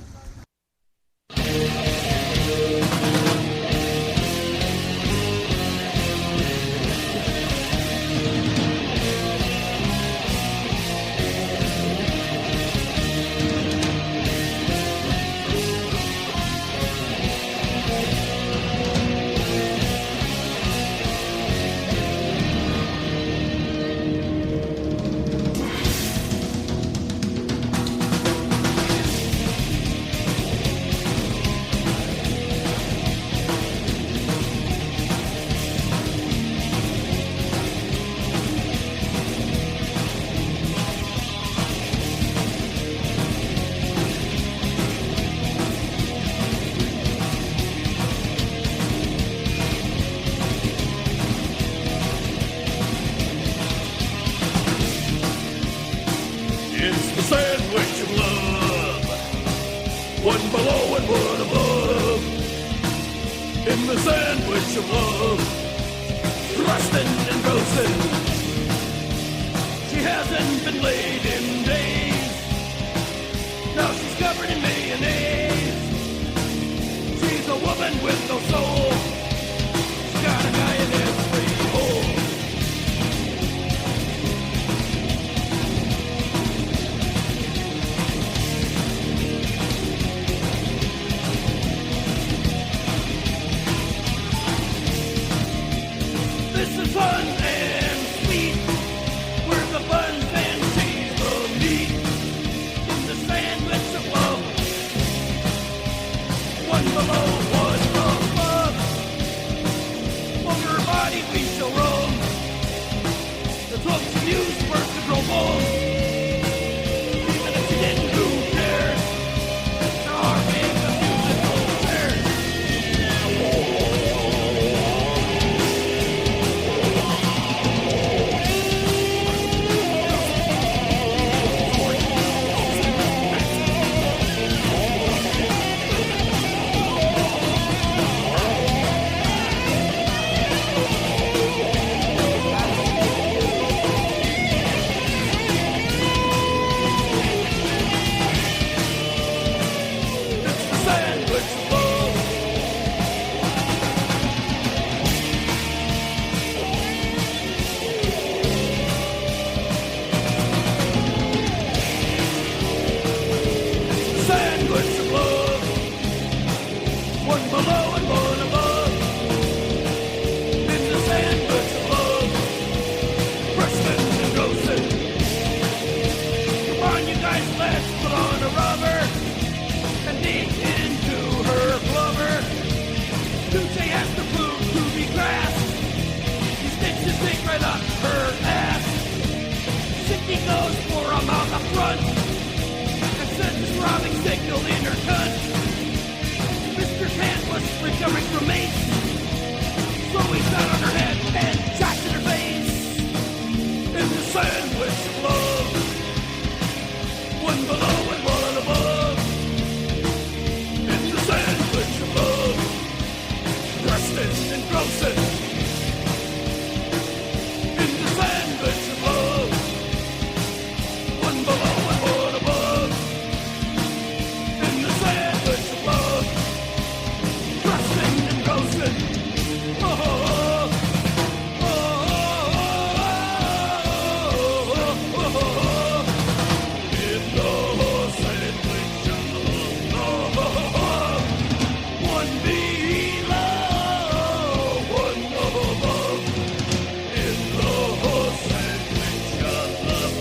One below and one above. In the sandwich of love, thrusting and roasting. She hasn't been laid in days. Now she's covered in mayonnaise. She's a woman with no soul. She's got a guy in every hole. This is fun and sweet. We're the buns and she's the meat. In the sandwich of love. One below, one above. Tuesday has the food to be grass. He sticks his dick right up her ass. Sicky goes for a mouth up front and sends his throbbing signal in her cunt. Mr. Kant was recovering from mace, so he sat on her head and jacked in her face. In the sandwich of love, one below and one above. In the sandwich of love, Preston and Grossen. In the sandwich of love, one below and one above. In the sandwich of love, Preston and Grossen. Oh, oh, oh, oh, oh, oh, oh. In the sandwich of love, one below, one above. In the sandwich of love.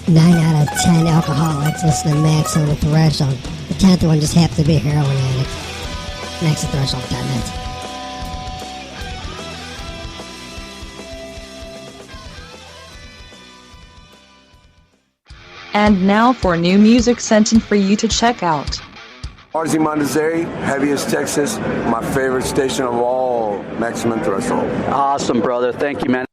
9 out of 10 alcoholics listen to Maximum Threshold. The 10th one just happened to be a heroin addict. MaximumThreshold.net. And now for new music sent in for you to check out. Arzy Montezeri, Heaviest Texas, my favorite station of all, Maximum Threshold. Awesome, brother. Thank you, man.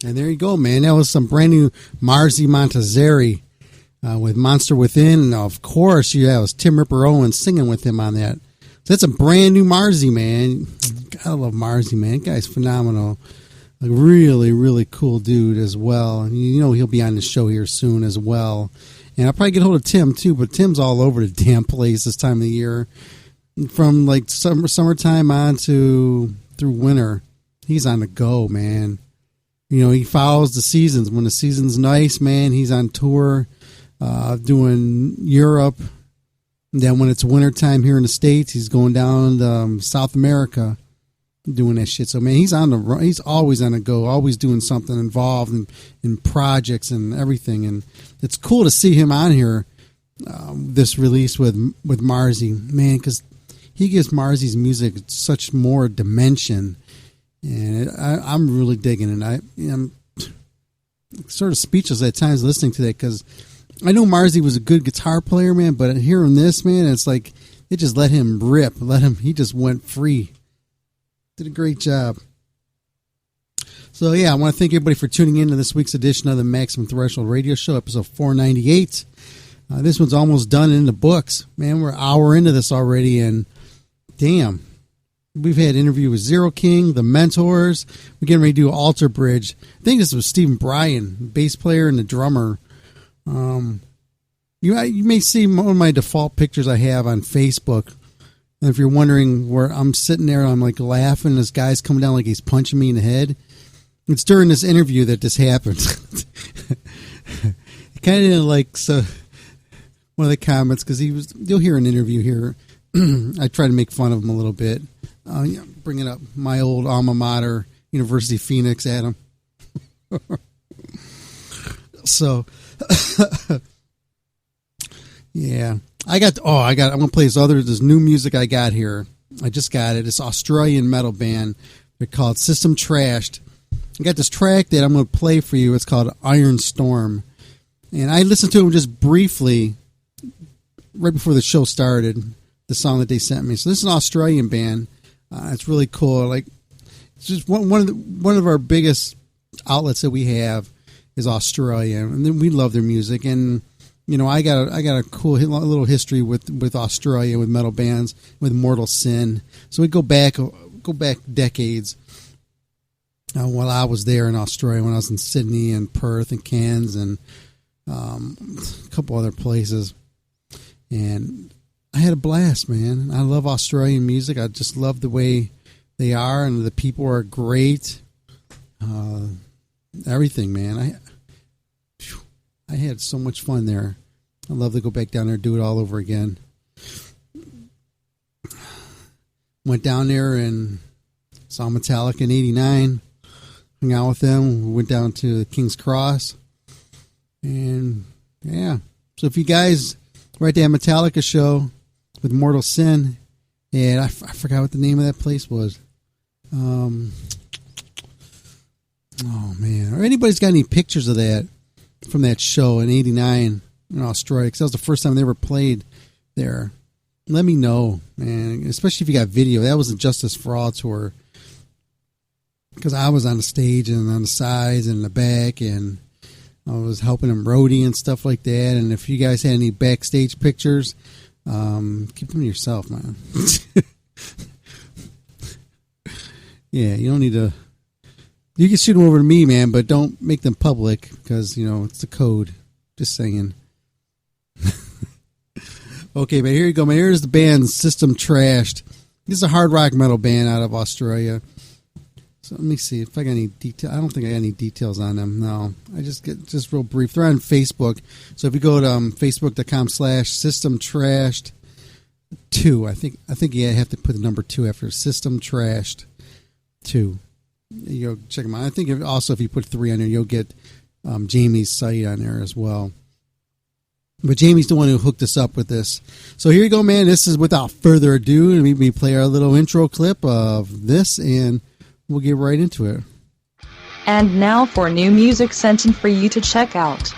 And there you go, man. That was some brand new Marzi Montazeri with Monster Within. And of course, it was Tim Ripper Owens singing with him on that. So that's a brand new Marzi, man. I love Marzi, man. That guy's phenomenal. A really, really cool dude as well. And you know he'll be on the show here soon as well. And I'll probably get hold of Tim, too. But Tim's all over the damn place this time of the year. From like summertime on through winter. He's on the go, man. You know, he follows the seasons. When the season's nice, man, he's on tour doing Europe. And then when it's wintertime here in the States, he's going down to South America doing that shit. So, man, he's always on the go, always doing something, involved in projects and everything. And it's cool to see him on here, this release with Marzi, man, because he gives Marzi's music such more dimension. And I'm really digging it. I'm sort of speechless at times listening to that because I know Marzi was a good guitar player, man, but hearing this, man, it's like it just let him rip. He just went free. Did a great job. So, yeah, I want to thank everybody for tuning in to this week's edition of the Maximum Threshold Radio Show, episode 498. This one's almost done in the books. Man, we're an hour into this already, and damn. We've had an interview with Zero King, The Mentors. We're getting ready to do Alter Bridge. I think this was Stephen Bryan, bass player and the drummer. You may see one of my default pictures I have on Facebook. And if you're wondering where I'm sitting there, I'm like laughing. This guy's coming down like he's punching me in the head. It's during this interview that this happened. Kind of like one of the comments because you'll hear an interview here. I try to make fun of him a little bit. Bringing up my old alma mater, University of Phoenix, Adam. So, yeah. I'm going to play this new music I got here. I just got it. It's an Australian metal band. They're called System Trashed. I got this track that I'm going to play for you. It's called Iron Storm. And I listened to them just briefly right before the show started, the song that they sent me. So this is an Australian band. It's really cool. Like, it's just one of our biggest outlets that we have is Australia, and then we love their music. And you know, I got a cool little history with Australia, with metal bands, with Mortal Sin. So we go back decades. While I was there in Australia, when I was in Sydney and Perth and Cairns and a couple other places, and I had a blast, man. I love Australian music. I just love the way they are, and the people are great. Everything, man. I had so much fun there. I'd love to go back down there and do it all over again. Went down there and saw Metallica in '89. Hung out with them. We went down to King's Cross. And, yeah. So if you guys were at that Metallica show with Mortal Sin, and I forgot what the name of that place was. Oh, man. Or anybody's got any pictures of that from that show in '89 in Australia, because that was the first time they ever played there. Let me know, man. Especially if you got video. That was a Justice for All tour. Because I was on the stage and on the sides and in the back, and I was helping them roadie and stuff like that. And if you guys had any backstage pictures, keep them to yourself, man. Yeah, you don't need to. You can shoot them over to me, man, but don't make them public because, you know, it's the code. Just saying. Okay, but here you go, man. Here's the band System Trashed. This is a hard rock metal band out of Australia. So let me see if I got any detail. I don't think I got any details on them. No, I just real brief. They're on Facebook. So if you go to facebook.com/System Trashed 2, I think you have to put the number 2 after System Trashed 2. You go check them out. I think if you put 3 on there, you'll get Jamie's site on there as well. But Jamie's the one who hooked us up with this. So here you go, man. This is without further ado. Let me play our little intro clip of this, and we'll get right into it. And now for new music sent in for you to check out.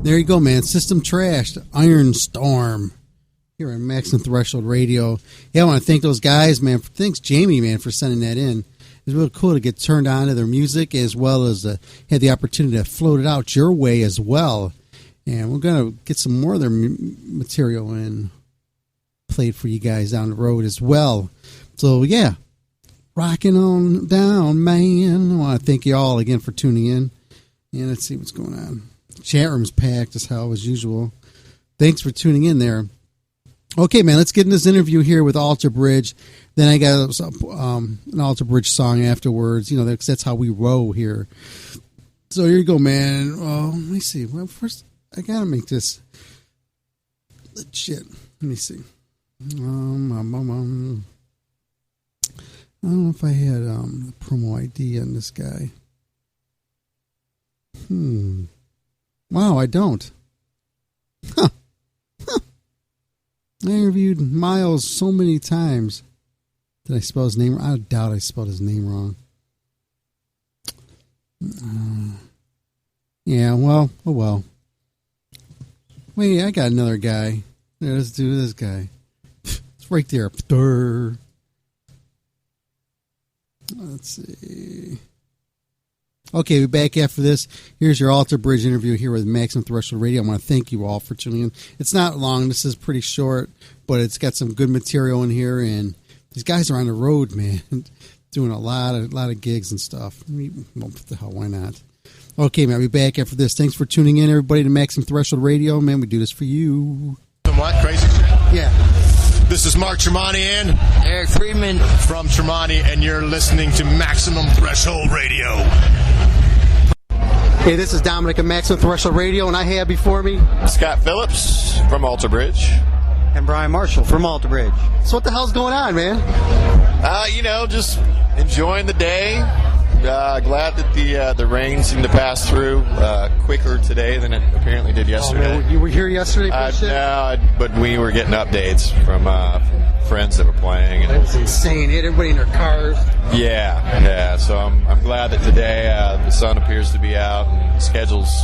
There you go, man. System Trashed, Iron Storm, here on Maximum Threshold Radio. Yeah, I want to thank those guys, man. Thanks, Jamie, man, for sending that in. It was really cool to get turned on to their music, as well as had the opportunity to float it out your way as well. And we're going to get some more of their material and played for you guys down the road as well. So, yeah, rocking on down, man. I want to thank you all again for tuning in. And let's see what's going on. Chat room's packed as hell as usual. Thanks for tuning in there. Okay, man, let's get in this interview here with Alter Bridge. Then I got an Alter Bridge song afterwards. You know, that's how we roll here. So here you go, man. Let me see. Well, first, I got to make this legit. Let me see. I don't know if I had the promo ID on this guy. Wow, I don't. Huh. I interviewed Miles so many times. Did I spell his name? I doubt I spelled his name wrong. Yeah, well, oh well. Wait, I got another guy. Yeah, let's do this guy. It's right there. Let's see. Okay, we're back after this. Here's your Alter Bridge interview here with Maximum Threshold Radio. I want to thank you all for tuning in. It's not long. This is pretty short, but it's got some good material in here, and these guys are on the road, man, doing a lot of gigs and stuff. Well, what the hell, why not? Okay, man, I'll be back after this. Thanks for tuning in, everybody, to Maximum Threshold Radio. Man, we do this for you. What? Crazy shit? Yeah. This is Mark Tremonti and Eric Friedman from Tremonti, and you're listening to Maximum Threshold Radio. Hey, this is Dominic of Maximum Threshold Radio, and I have before me Scott Phillips from Alter Bridge. And Brian Marshall from Alter Bridge. So what the hell's going on, man? Just enjoying the day. Glad that the rain seemed to pass through quicker today than it apparently did yesterday. Oh, man, you were here yesterday for shit? No, but we were getting updates from friends that were playing. That was insane. Hit everybody in their cars. Yeah. So I'm glad that today the sun appears to be out and the schedule's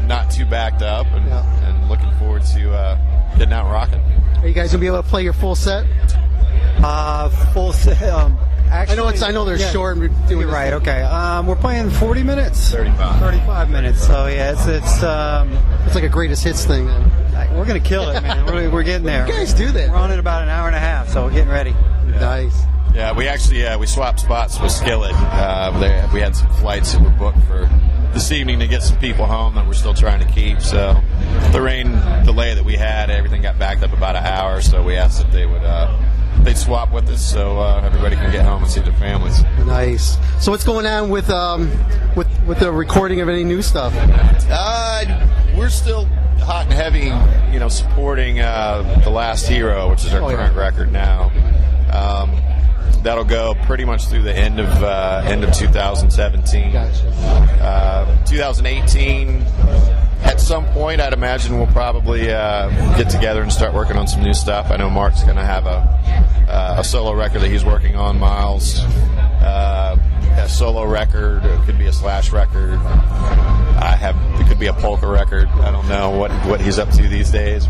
not too backed up, and looking forward to getting out and rocking. Are you guys gonna be able to play your full set? Full set. Actually, I know they're short. And we're you're right. Okay. We're playing 40 minutes. 35 minutes. So yeah, it's like a greatest hits thing. Then. We're gonna kill it, man. We're getting there. You guys do that. We're on in about an hour and a half, so we're getting ready. Yeah. Nice. Yeah, we actually we swapped spots with Skillet. We had some flights that were booked for this evening to get some people home that we're still trying to keep. So the rain delay that we had, everything got backed up about an hour. So we asked if they would. They'd swap with us so everybody can get home and see their families. Nice. So what's going on with the recording of any new stuff? We're still hot and heavy, supporting The Last Hero, which is our current record now. That'll go pretty much through the end of 2017. Gotcha. 2018. At some point, I'd imagine we'll probably get together and start working on some new stuff. I know Mark's going to have a solo record that he's working on. Miles, a solo record. It could be a Slash record. It could be a polka record. I don't know what he's up to these days,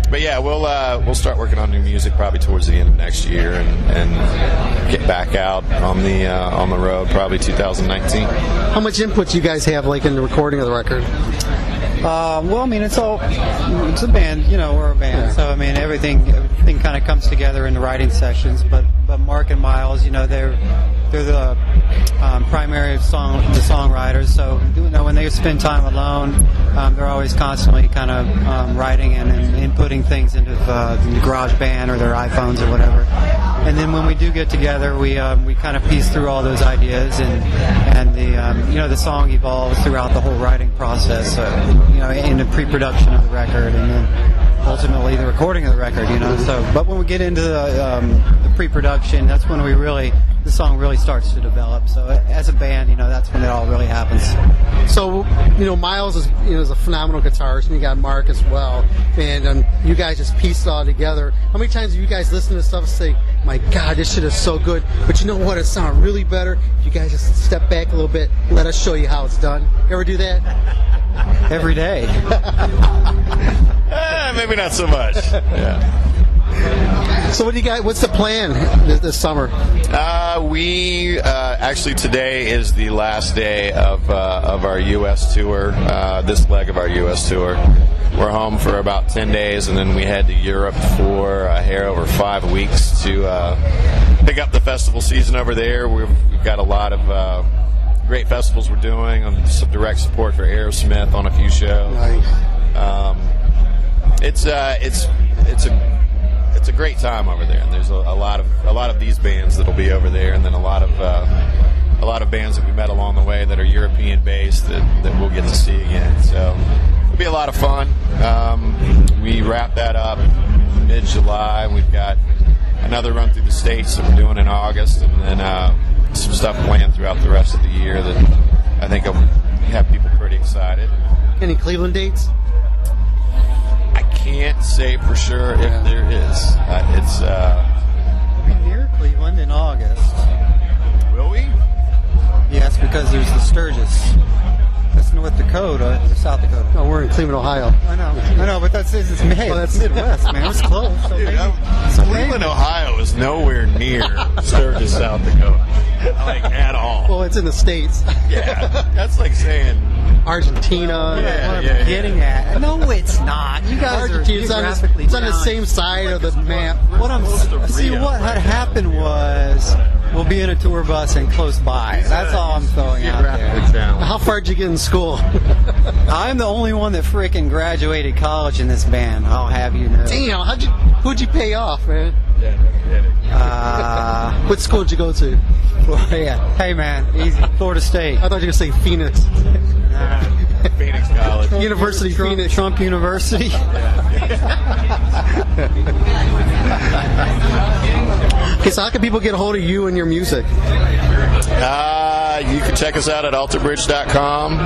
but yeah, we'll start working on new music probably towards the end of next year and get back out on the road probably 2019. How much input do you guys have in the recording of the record? Well, I mean, it's a band, we're a band, yeah. So I mean, everything kind of comes together in the writing sessions. But Mark and Miles, they're the primary songwriters. So when they spend time alone, they're always constantly kind of writing and inputting things into the GarageBand or their iPhones or whatever. And then when we do get together, we kind of piece through all those ideas, and the song evolves throughout the whole writing process. In the pre-production of the record, and then ultimately the recording of the record. So, but when we get into the pre-production, that's when the song really starts to develop. So as a band, that's when it all really happens. So, Miles is a phenomenal guitarist, and you got Mark as well, and you guys just pieced it all together. How many times have you guys listened to stuff and say, my God, this shit is so good, but you know what, it sounds really better if you guys just step back a little bit, let us show you how it's done? You ever do that? every day. Maybe not so much. Yeah. So what do you got? What's the plan this summer? We actually today is the last day of our U.S. tour. This leg of our U.S. tour. We're home for about 10 days, and then we head to Europe for a hair over 5 weeks to pick up the festival season over there. We've got a lot of great festivals we're doing. Some direct support for Aerosmith on a few shows. Nice. It's a great time over there, and there's a lot of these bands that'll be over there, and then a lot of bands that we met along the way that are European based that we'll get to see again. So it'll be a lot of fun. We wrap that up mid-July. We've got another run through the States that we're doing in August, and then some stuff planned throughout the rest of the year that I think will have people pretty excited. Any Cleveland dates? I can't say for sure if there is. We'll be near Cleveland in August. Will we? Yes, because there's the Sturgis. That's North Dakota, or South Dakota. No, we're in Cleveland, Ohio. I know, but that's Midwest, man. It's close. So Dude, Cleveland, Ohio is nowhere near Sturgis, South Dakota. Like, at all. Well, it's in the States. Yeah, that's like saying Argentina. Yeah. Getting at. No, it's not. You guys are geographically it's on the same side of the map. What had happened was we'll be in a tour bus and close by. That's all I'm throwing out there. How far did you get in school? I'm the only one that freaking graduated college in this band. I'll have you know. Damn, who'd you pay off, man? What school did you go to? Yeah. Hey, man, easy. Florida State. I thought you were going to say Phoenix. Phoenix College. University of Phoenix. Trump University. Okay, so how can people get a hold of you and your music? You can check us out at alterbridge.com.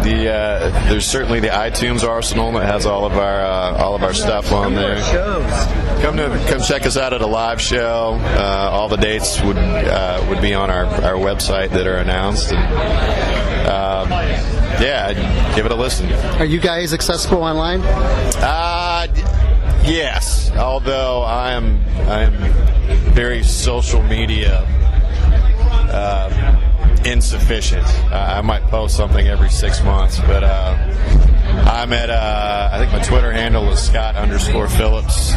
There's certainly the iTunes arsenal that has all of our stuff on there. Come check us out at a live show. All the dates would be on our website that are announced. And, give it a listen. Are you guys accessible online? Yes, although I am very social media insufficient. I might post something every 6 months, but I'm at I think my Twitter handle is Scott_Phillips,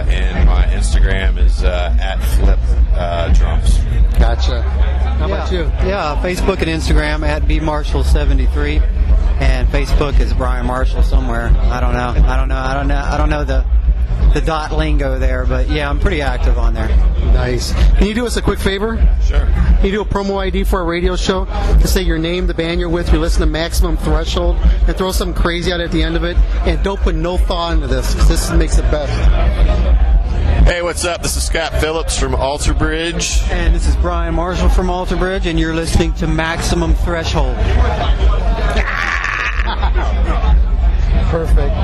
and my Instagram is at FlipDrums. Gotcha. How about you? Yeah, Facebook and Instagram at bmarshall73, and Facebook is Brian Marshall somewhere. I don't know the dot lingo there, but yeah, I'm pretty active on there. Nice. Can you do us a quick favor? Sure. Can you do a promo ID for a radio show to say your name, the band you're with, you listen to Maximum Threshold, and throw something crazy out at the end of it, and don't put no thought into this, because this makes it best. Hey, what's up? This is Scott Phillips from Alter Bridge. And this is Brian Marshall from Alter Bridge, and you're listening to Maximum Threshold. Perfect.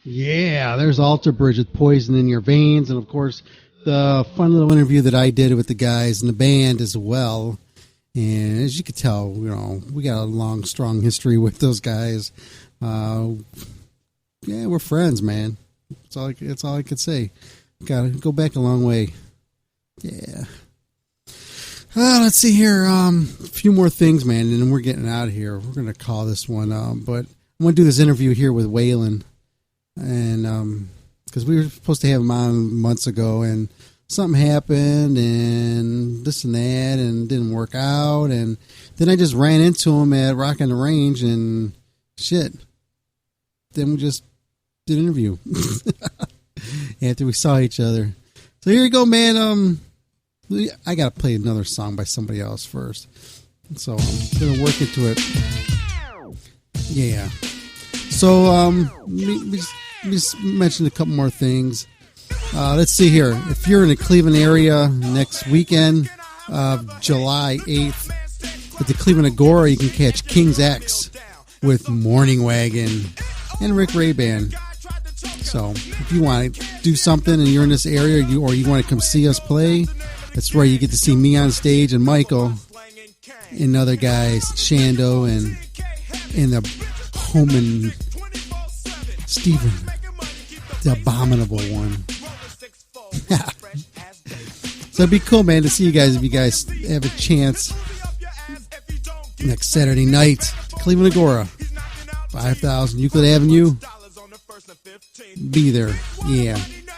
Yeah, there's Alter Bridge with Poison in Your Veins, and of course the fun little interview that I did with the guys in the band as well. And as you could tell, we got a long, strong history with those guys. Yeah, we're friends, man. That's all I could say. Got to go back a long way. Yeah. Let's see here. A few more things, man, and then we're getting out of here. We're going to call this one. But I'm going to do this interview here with Waylon. And because we were supposed to have him on months ago, and something happened, and this and that, and didn't work out. And then I just ran into him at Rock on the Range, and shit. Then we just did an interview after we saw each other. So here you go, man. I got to play another song by somebody else first. So I'm going to work into it. Yeah. So let me just mention a couple more things. Let's see here. If you're in the Cleveland area next weekend, July 8th, at the Cleveland Agora, you can catch King's X with Morning Wagon and Rick Ray Band. So if you want to do something and you're in this area, or you want to come see us play, that's where you get to see me on stage and Michael and other guys, Shando and the Homan Steven, the abominable one. So it'd be cool, man, to see you guys if you guys have a chance next Saturday night, Cleveland Agora, 5,000 Euclid Avenue. Be there. Yeah.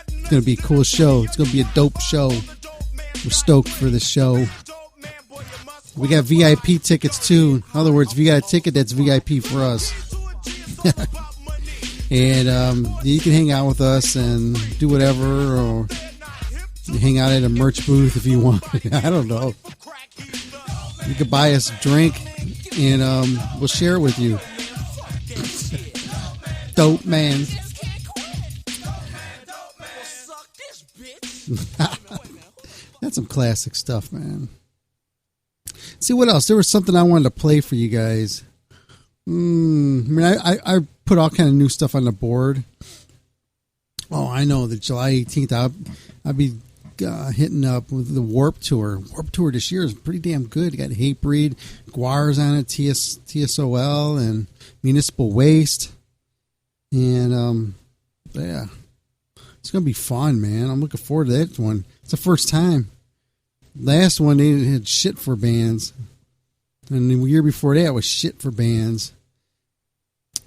It's going to be a cool show. It's going to be a dope show. We're stoked for this show. We got VIP tickets, too. In other words, if you got a ticket, that's VIP for us. And you can hang out with us and do whatever, or hang out at a merch booth if you want. I don't know. You could buy us a drink, and we'll share it with you. Dope, man. That's some classic stuff, man. See what else? There was something I wanted to play for you guys. I put all kind of new stuff on the board. Oh, I know. The July 18th, I'll be hitting up with the Warp Tour. Warp Tour this year is pretty damn good. You got Hatebreed, Guars on it, TSOL, and Municipal Waste. And, yeah. It's going to be fun, man. I'm looking forward to that one. It's the first time. Last one, they had shit for bands. And the year before that was shit for bands.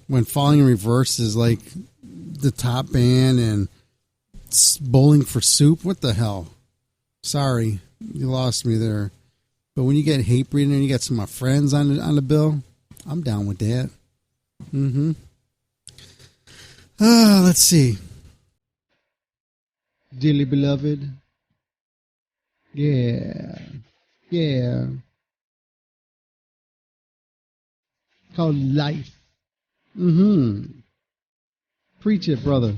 When Falling in Reverse is like the top band, and Bowling for Soup, what the hell? Sorry, you lost me there. But when you get Hatebreed and you got some of my friends on the bill, I'm down with that. Let's see. Dearly beloved. Yeah. Called Life. Preach it, brother.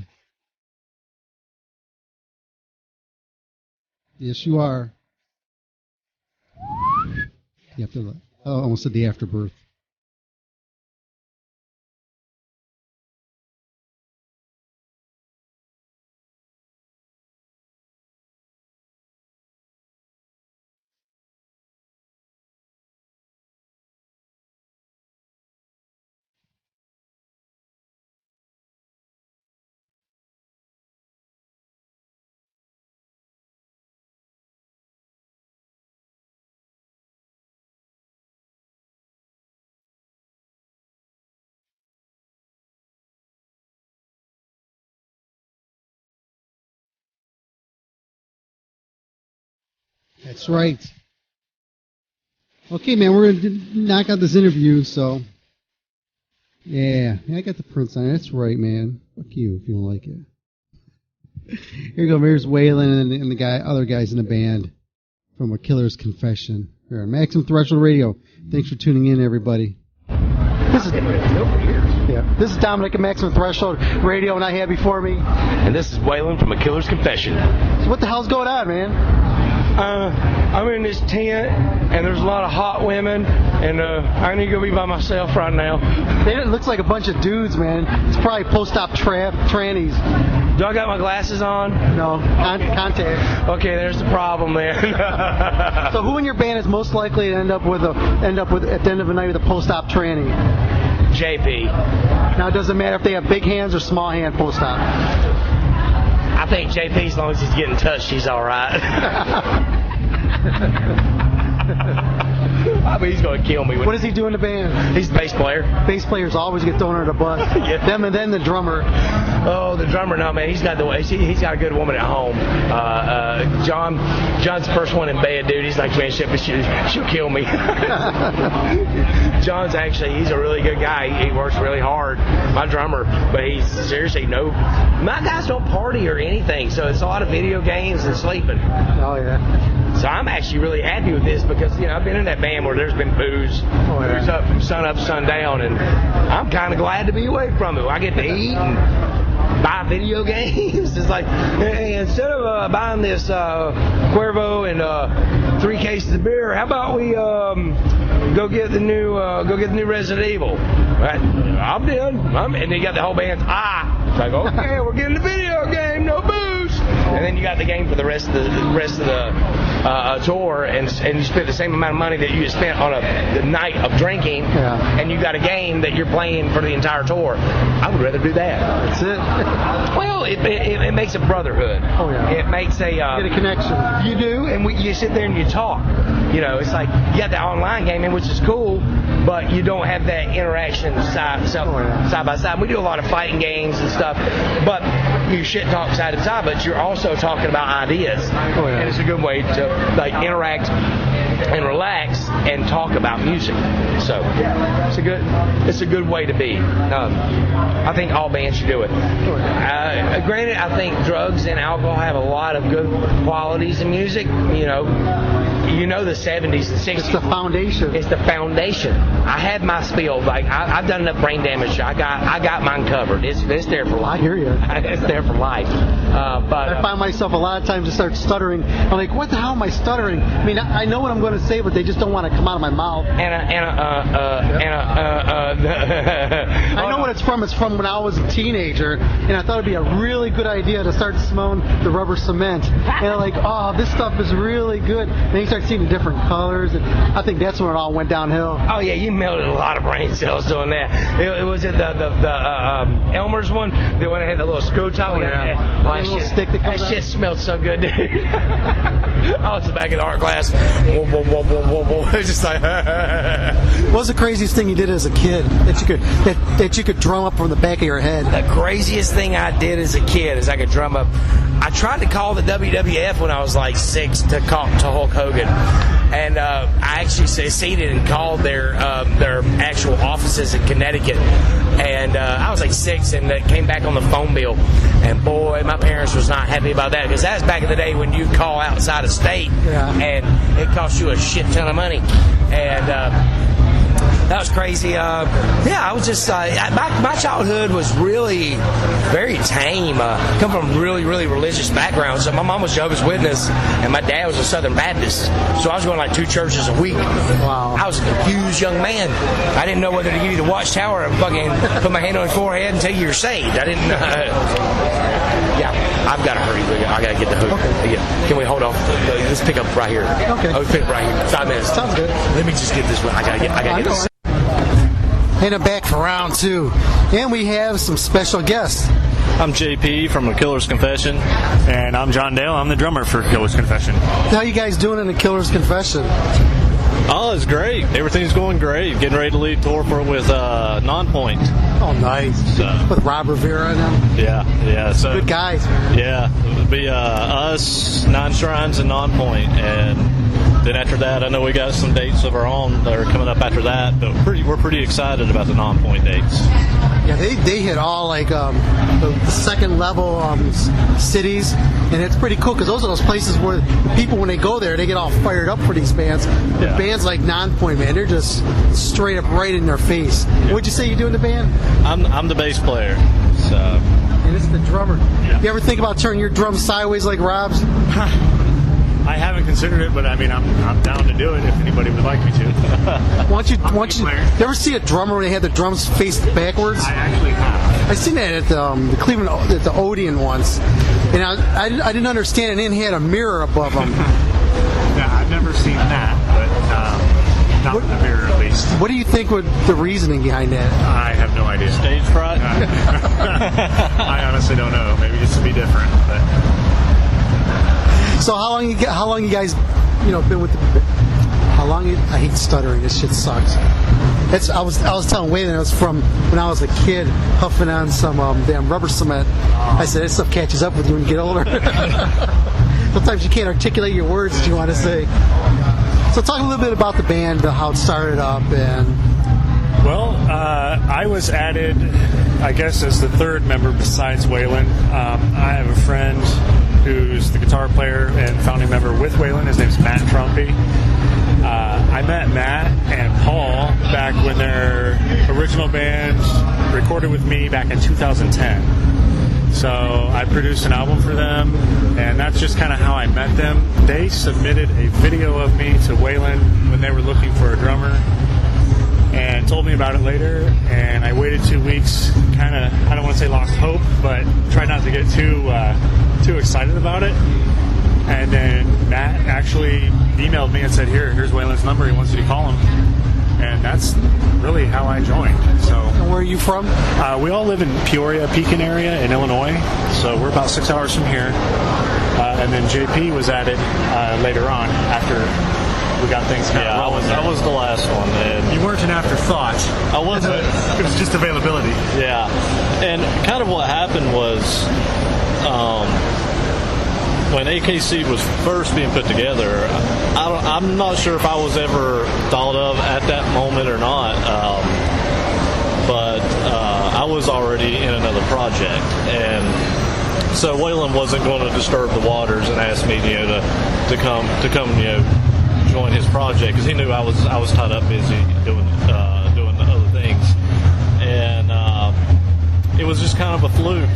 Yes, you are. You have to. Oh, I almost said the afterbirth. That's right. Okay, man, we're going to knock out this interview, so. Yeah, I got the Prince on it. That's right, man. Fuck you if you don't like it. Here you go. Here's Waylon and the other guys in the band from A Killer's Confession. Here on Maximum Threshold Radio. Thanks for tuning in, everybody. This is Dominic at Maximum Threshold Radio, and I have before me. And this is Waylon from A Killer's Confession. So what the hell's going on, man? I'm in this tent, and there's a lot of hot women, and I need to go be by myself right now. It looks like a bunch of dudes, man. It's probably post-op trannies. Do I got my glasses on? No, contacts. Okay, there's the problem then. So who in your band is most likely to end up with at the end of the night with a post-op tranny? JP. Now, it doesn't matter if they have big hands or small hand post-op. I think JP, as long as he's getting touched, he's all right. I mean, he's going to kill me. What does he do in the band? He's a bass player. Bass players always get thrown under the bus. Yeah. Them and then the drummer. Oh, the drummer, no, man. He's got a good woman at home. John's the first one in bed, dude. He's like, man, she'll kill me. John's he's a really good guy. He works really hard, my drummer, but he's seriously my guys don't party or anything, so it's a lot of video games and sleeping. Oh, yeah. So I'm actually really happy with this because, I've been in that band where there's been booze. Booze up from sun up, sundown, and I'm kind of glad to be away from it. I get to eat and buy video games. It's like, hey, instead of buying this Cuervo and 3 cases of beer, how about we go get the new Resident Evil? Right? I'm done. And you got the whole band. It's like, okay, we're getting the video game, no booze. And then you got the game for the rest of the tour, and you spent the same amount of money that you spent on the night of drinking, and you got a game that you're playing for the entire tour. I would rather do that. That's it. Well, it makes a brotherhood. Oh yeah. It makes a get a connection. You do, and you sit there and you talk. It's like you got the online gaming, which is cool, but you don't have that interaction side by side. We do a lot of fighting games and stuff, but you shit talk side to side, but you're also talking about ideas, and it's a good way to interact and relax and talk about music. So it's a good way to be. I think all bands should do it. Granted, I think drugs and alcohol have a lot of good qualities in music. The 70s and 60s. It's the foundation. It's the foundation. I had my spiel. I've done enough brain damage. I got mine covered. It's there for life. I hear you. It's there for life. But I find myself a lot of times to start stuttering. I'm like, what the hell am I stuttering? I mean, I know what I'm going to say, but they just don't want to come out of my mouth. I know what it's from. It's from when I was a teenager, and I thought it'd be a really good idea to start smelling the rubber cement. And I'm like, oh, this stuff is really good. And then you start seeing the different colors, and I think that's when it all went downhill. Oh yeah, you melted a lot of brain cells doing that. It was it the Elmer's one, the one that had the little screw top. That shit smelled so good, dude. I was back in the art class. It's just like. What was the craziest thing you did as a kid that you could drum up from the back of your head? The craziest thing I did as a kid is I could drum up. I tried to call the WWF when I was like 6 to Hulk Hogan, and I actually succeeded and called their actual offices in Connecticut. And I was like 6, and it came back on the phone bill. And boy, my parents was not happy about that, because that was back in the day when you call outside of state, and it cost you a shit ton of money. And that was crazy. I was just my childhood was really very tame. Come from a really, really religious background. So my mom was Jehovah's Witness, and my dad was a Southern Baptist. So I was going like 2 churches a week. Wow. I was a confused young man. I didn't know whether to give you the watchtower or fucking put my hand on your forehead and tell you you're saved. I didn't. I've got to hurry. I got to get the hook. Okay. Yeah. Can we hold off? Let's pick up right here. Okay. Oh, pick up right here. 5 minutes. Sounds good. Let me just get this one. I got to get this. And I'm back for round 2. And we have some special guests. I'm JP from A Killer's Confession. And I'm John Dale. I'm the drummer for Killer's Confession. How you guys doing in A Killer's Confession? Oh, it's great. Everything's going great. Getting ready to lead tour with Nonpoint. Oh, nice. With Rob Rivera and them. Yeah. So good guys. Yeah. It'll be us, Nine Shrines, and Nonpoint. And then after that, I know we got some dates of our own that are coming up after that. But we're pretty excited about the Nonpoint dates. Yeah, they hit all like the second level cities, and it's pretty cool because those are those places where the people, when they go there, they get all fired up for these bands. Yeah. Bands like Nonpoint, man, they're just straight up right in their face. Yeah. What'd you say you do in the band? I'm the bass player. So. And this is the drummer. Yeah. You ever think about turning your drums sideways like Rob's? I haven't considered it, but I mean, I'm down to do it if anybody would like me to. Why don't you ever see a drummer when they had the drums faced backwards? I actually have. I seen that at the Cleveland, at the Odeon once, and I didn't understand it. And then he had a mirror above him. Yeah, I've never seen that, but not with the mirror at least. What do you think would the reasoning behind that? I have no idea. Stage fright? I honestly don't know. Maybe just to be different. But. So how long you guys, been with the? How long? I hate stuttering. This shit sucks. I was telling Waylon it was from when I was a kid huffing on some damn rubber cement. I said that stuff catches up with you when you get older. Sometimes you can't articulate your words that you want to say. So talk a little bit about the band, how it started up, and. Well, I was added, I guess, as the third member besides Waylon. I have a friend who's the guitar player and founding member with Waylon. His name's Matt Trumpy. I met Matt and Paul back when their original band recorded with me back in 2010. So I produced an album for them, and that's just kind of how I met them. They submitted a video of me to Waylon when they were looking for a drummer, and told me about it later, and I waited 2 weeks, kind of, I don't want to say lost hope, but tried not to get too excited about it. And then Matt actually emailed me and said, here's Waylon's number, he wants you to call him. And that's really how I joined. So, and where are you from? We all live in Peoria, Pekin area in Illinois, so we're about 6 hours from here. And then JP was added later on after we got things kind of rolling. I was the last one. And you weren't an afterthought. I wasn't. It was just availability. Yeah. And kind of what happened was when AKC was first being put together, I'm not sure if I was ever thought of at that moment or not, but I was already in another project. And so Waylon wasn't going to disturb the waters and ask me, to come, join his project, because he knew I was tied up busy doing the other things, and it was just kind of a fluke.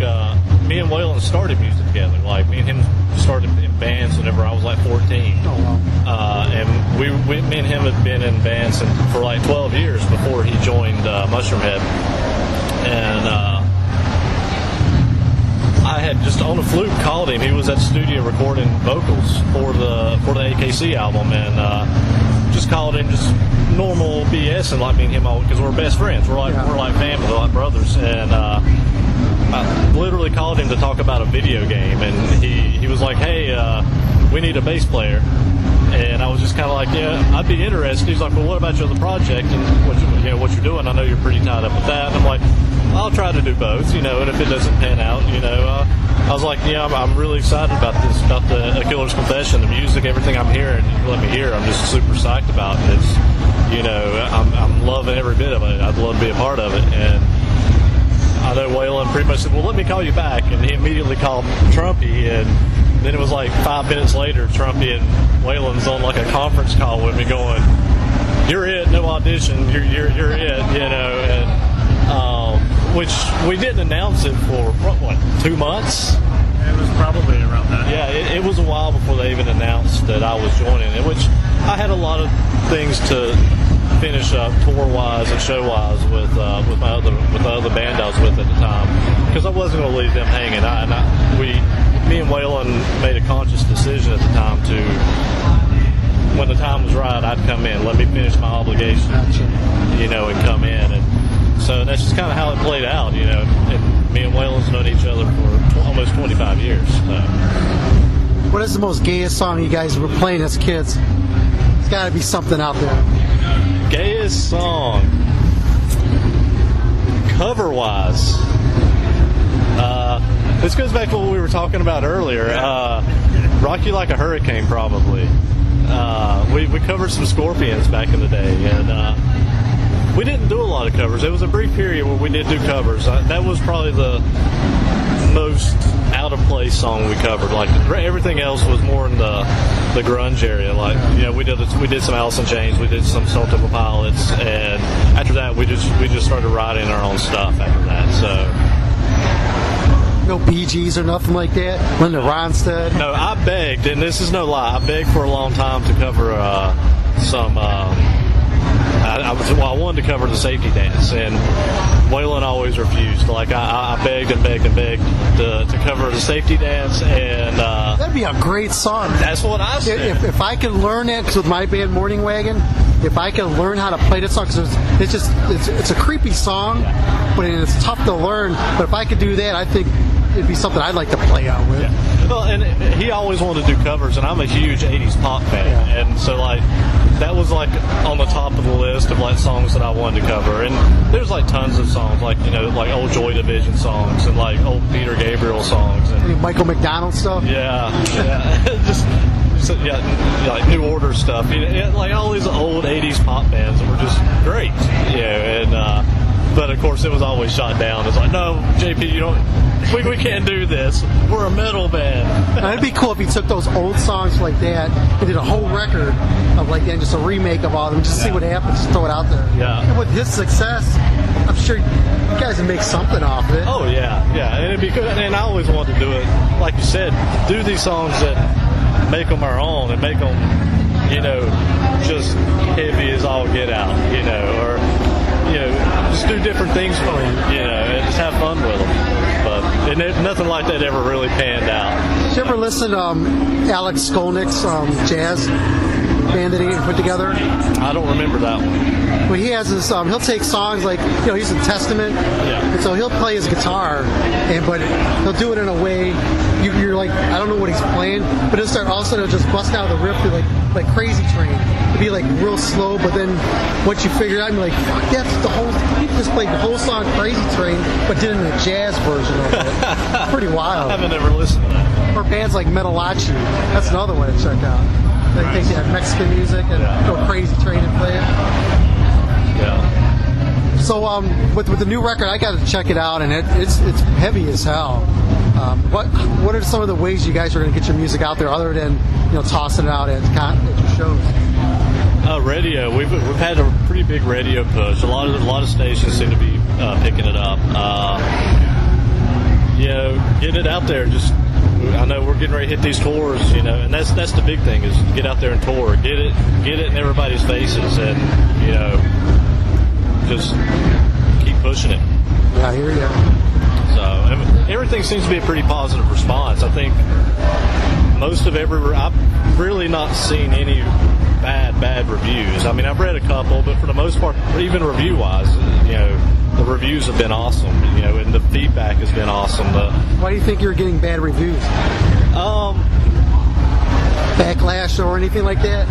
Me and Waylon started music together. Like, me and him started in bands whenever I was like 14. Oh wow! And me and him had been in bands for like 12 years before he joined Mushroomhead, and I had just on a fluke called him. He was at the studio recording vocals for the AKC album, and just called him, just normal BS, and like me and him, because we're best friends. We're like family, we're like brothers, and I literally called him to talk about a video game, and he was like, "Hey, we need a bass player." And I was just kind of like, "Yeah, I'd be interested." He's like, "Well, what about your other project and what you're doing? I know you're pretty tied up with that." And I'm like, "I'll try to do both, and if it doesn't pan out, I was like, "Yeah, I'm really excited about this, about the A Killer's Confession, the music, everything I'm hearing. You let me hear. I'm just super psyched about it. It's, I'm loving every bit of it. I'd love to be a part of it." And I know Waylon pretty much said, "Well, let me call you back," and he immediately called Trumpy, and then it was like 5 minutes later, Trumpy and Waylon's on like a conference call with me going, "You're it, no audition, you're it," and which we didn't announce it for, 2 months? It was probably around that. Yeah, it was a while before they even announced that I was joining it, which I had a lot of things to finish up tour-wise and show-wise with the other band I was with at the time, because I wasn't going to leave them hanging. Me and Waylon made a conscious decision at the time to, when the time was right, I'd come in, let me finish my obligation, and come in. And so that's just kind of how it played out, and me and Waylon's known each other for almost 25 years. So. What is the most gayest song you guys were playing as kids? There's got to be something out there. Gayest song, cover-wise. This goes back to what we were talking about earlier. Rock You Like a Hurricane, probably. We covered some Scorpions back in the day, and we didn't do a lot of covers. There was a brief period where we did do covers. That was probably the most out-of-place song we covered. Like, everything else was more in the grunge area. Like, we did some Alice in Chains, we did some Stone Temple Pilots, and after that we just started writing our own stuff after that. So No Bee Gees or nothing like that? Linda Ronstadt? No, I begged, and this is no lie, I begged for a long time to cover some... I wanted to cover the safety dance, and Waylon always refused. Like, I begged and begged and begged to cover the safety dance, and... that'd be a great song. That's what I said. If I could learn it, because with my band Morning Wagon, if I could learn how to play that song, because it's a creepy song, but it's tough to learn, but if I could do that, I think it'd be something I'd like to play out with. Yeah. Well, and he always wanted to do covers, and I'm a huge 80s pop fan, and so, like, that was, like, on the top of the list of, like, songs that I wanted to cover. And there's, like, tons of songs, like, you know, like old Joy Division songs and, like, old Peter Gabriel songs. And any Michael McDonald stuff? Yeah. just like New Order stuff. You know, like, all these old 80s pop bands that were just great. You know, and, but, of course, it was always shot down. It's like, no, JP, you don't... We can't do this. We're a metal band. Now, it'd be cool if he took those old songs like that and did a whole record of like that, just a remake of all of them, just to see what happens, just throw it out there. Yeah. And with his success, I'm sure you guys would make something off of it. Oh, yeah. And it'd be good. And I always wanted to do it, like you said, do these songs that make them our own and make them, you know, just heavy as all get out, you know, or, you know, just do different things for them, you know, and just have fun with them. But nothing like that ever really panned out. Did you ever listen to Alex Skolnick's jazz band that he put together? I don't remember that one. Well, he has this. He'll take songs like, you know, he's in Testament, and so he'll play his guitar, but he'll do it in a way you're like, I don't know what he's playing, but he'll start all of a sudden just bust out of the riff with like Crazy Train. It'll be like real slow, but then once you figure it out, you're like, fuck, that's the whole. He just played the whole song Crazy Train, but did it in a jazz version of it. It's pretty wild. I haven't ever listened to that. Or bands like Metalachi. That's another one to check out. They take that Mexican music and go Crazy Train and play it. Yeah. So with the new record, I got to check it out, and it's heavy as hell. What are some of the ways you guys are going to get your music out there, other than, you know, tossing it out at your shows? Radio. We've had a pretty big radio push. A lot of stations seem to be picking it up. You know, get it out there. Just, I know we're getting ready to hit these tours, you know, and that's the big thing, is get out there and tour, get it in everybody's faces, and, you know, just keep pushing it. Yeah, I hear you. So everything seems to be a pretty positive response. I think I've really not seen any bad reviews. I mean, I've read a couple, but for the most part, even review-wise, you know, the reviews have been awesome, you know, and the feedback has been awesome. Why do you think you're getting bad reviews? Backlash or anything like that?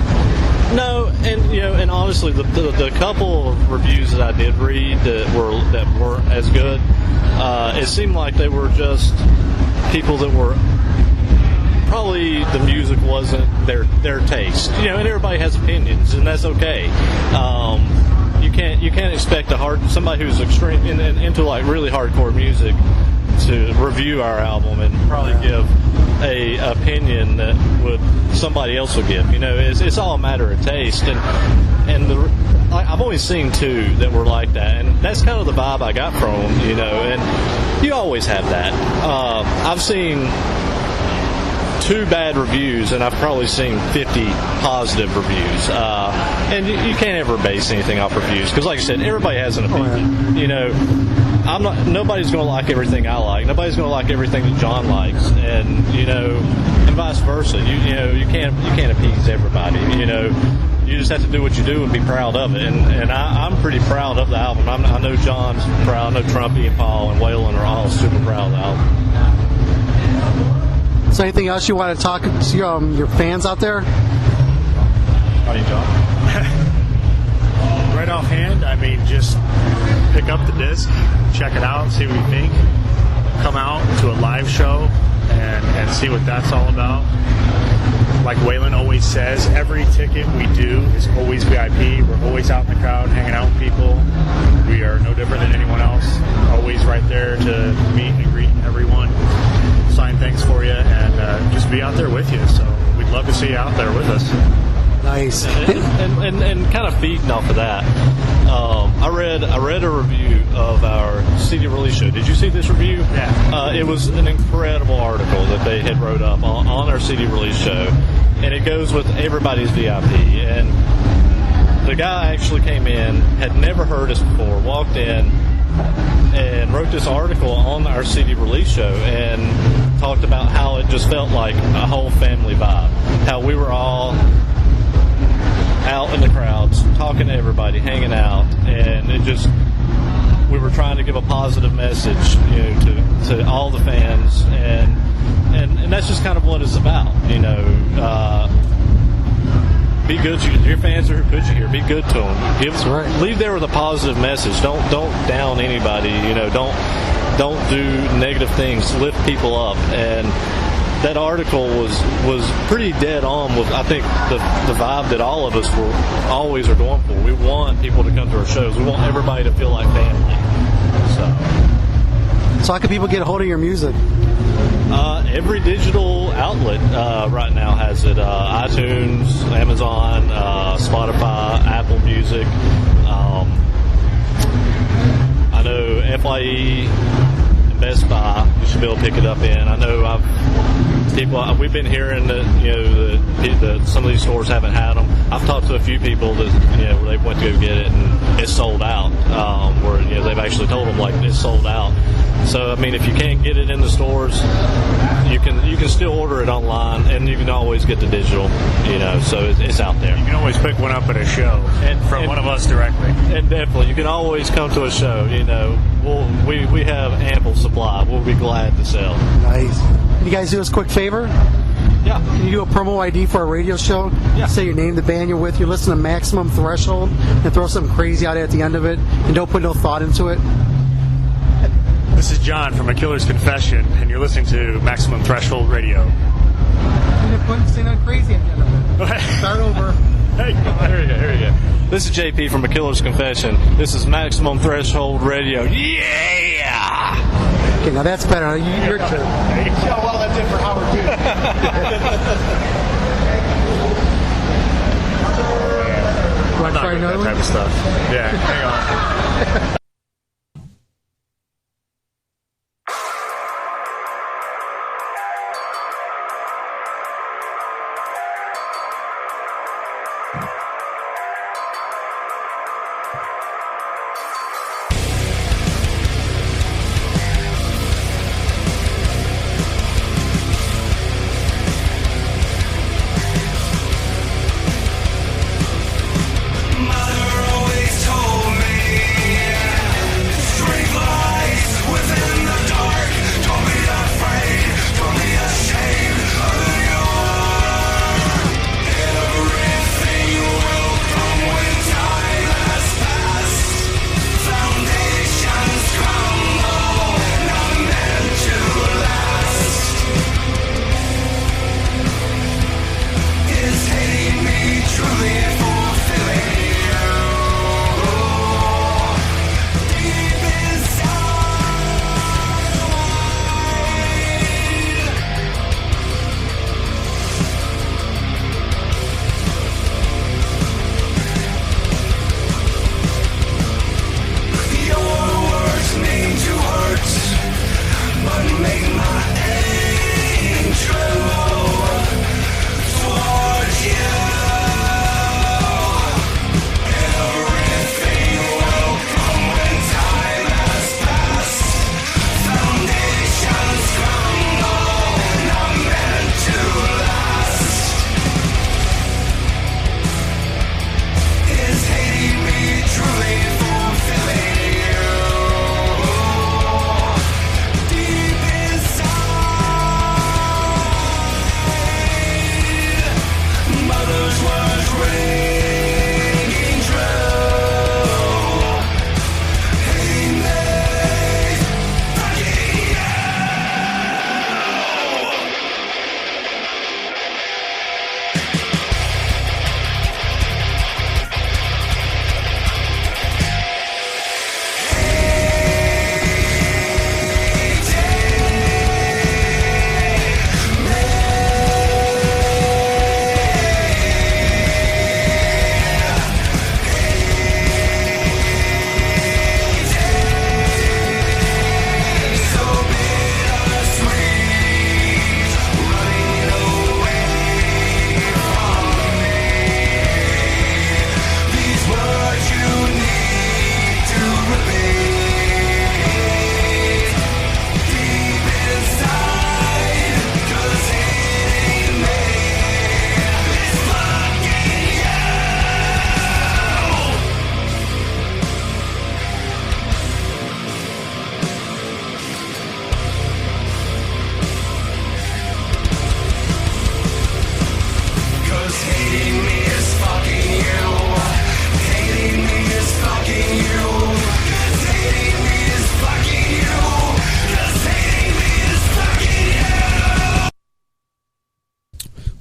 No, and, you know, and honestly, the couple of reviews that I did read that weren't as good, it seemed like they were just people that were probably, the music wasn't their taste, you know, and everybody has opinions, and that's okay. You can't expect somebody who's extreme into like really hardcore music to review our album and probably give a opinion that somebody else would give. You know, it's all a matter of taste, and I've only seen two that were like that, and that's kind of the vibe I got from them, you know, and you always have that. I've seen 2 bad reviews, and I've probably seen 50 positive reviews. And you can't ever base anything off reviews, because, like I said, everybody has an opinion. You know, nobody's going to like everything I like. Nobody's going to like everything that John likes, and, you know, and vice versa. You know, you can't appease everybody. You know, you just have to do what you do and be proud of it. And I'm pretty proud of the album. I know John's proud. I know Trumpy and Paul and Waylon are all super proud of the album. So anything else you want to talk to your fans out there? How you, John? Right offhand, I mean, just pick up the disc, check it out, see what you think. Come out to a live show and see what that's all about. Like Waylon always says, every ticket we do is always VIP. We're always out in the crowd, hanging out with people. We are no different than anyone else. Always right there to meet and greet everyone, sign things for you, and just be out there with you. So we'd love to see you out there with us. Nice. And kind of feeding off of that, I read a review of our CD release show. Did you see this review? Yeah. It was an incredible article that they had wrote up on our CD release show, and it goes with everybody's VIP. And the guy actually came in, had never heard us before, walked in, and wrote this article on our CD release show and talked about how it just felt like a whole family vibe. How we were all out in the crowds, talking to everybody, hanging out, and we were trying to give a positive message, to all the fans, and that's just kind of what it's about, be good to your fans are good to hear. Be good to them. Leave there with a positive message. Don't down anybody. Don't do negative things. Lift people up. And that article was pretty dead on with, I think, the vibe that all of us always are going for. We want people to come to our shows. We want everybody to feel like family. So how can people get a hold of your music? Every digital outlet right now has it. iTunes, Amazon, Spotify, Apple Music. I know FYE and Best Buy, you should be able to pick it up in. I know we've been hearing that some of these stores haven't had them. I've talked to a few people that where they went to go get it and it's sold out. Where they've actually told them like it's sold out. So I mean, if you can't get it in the stores, you can still order it online, and you can always get the digital. So it's out there. You can always pick one up at a show from one of us directly. And definitely, you can always come to a show. We have ample supply. We'll be glad to sell. Nice. Can you guys do us a quick favor? Yeah. Can you do a promo ID for a radio show? Yeah. Say your name, the band you're with. You listen to Maximum Threshold, and throw something crazy out at the end of it, and don't put no thought into it. This is John from A Killer's Confession, and you're listening to Maximum Threshold Radio. Say nothing crazy at the end of it. Start over. Hey, here we go. This is JP from A Killer's Confession. This is Maximum Threshold Radio. Yeah! Okay, now that's better. You're good. See how well that did for Howard, too. You want to try another one? That type of stuff. Yeah, hang on. Mother always told me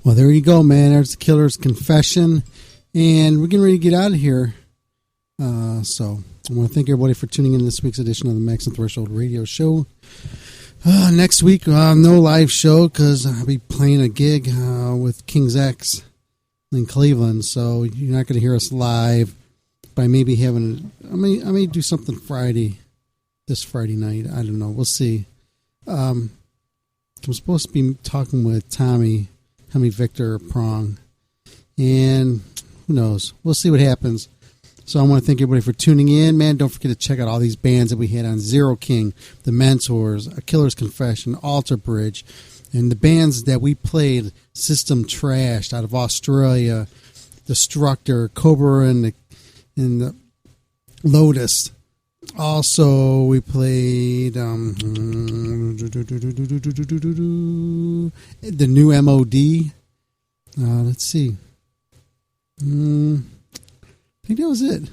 Well, there you go, man. There's the Killer's Confession. And we're getting ready to get out of here. So I want to thank everybody for tuning in this week's edition of the Maximum Threshold Radio Show. Next week, no live show because I'll be playing a gig with King's X in Cleveland. So you're not going to hear us live. But I may be having I may do something this Friday night. I don't know. We'll see. I'm supposed to be talking with Tommy Victor Prong. And who knows? We'll see what happens. So I want to thank everybody for tuning in. Man, don't forget to check out all these bands that we had on Zero King, The Mentors, A Killer's Confession, Alter Bridge, and the bands that we played, System Trashed out of Australia, Destructor, Cobra, and the Lotus. Also, we played the new MOD. Let's see. I think that was it.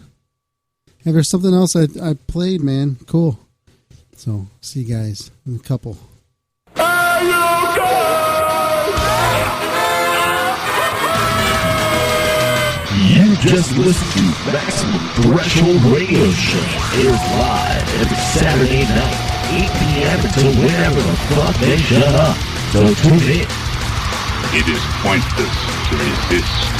If there's something else I played, man, cool. So, see you guys in a couple. You just listened to Maximum Threshold Radio Show. Airs live every Saturday night, 8 p.m. until whenever the fuck they shut up. So tune in. It is pointless to resist.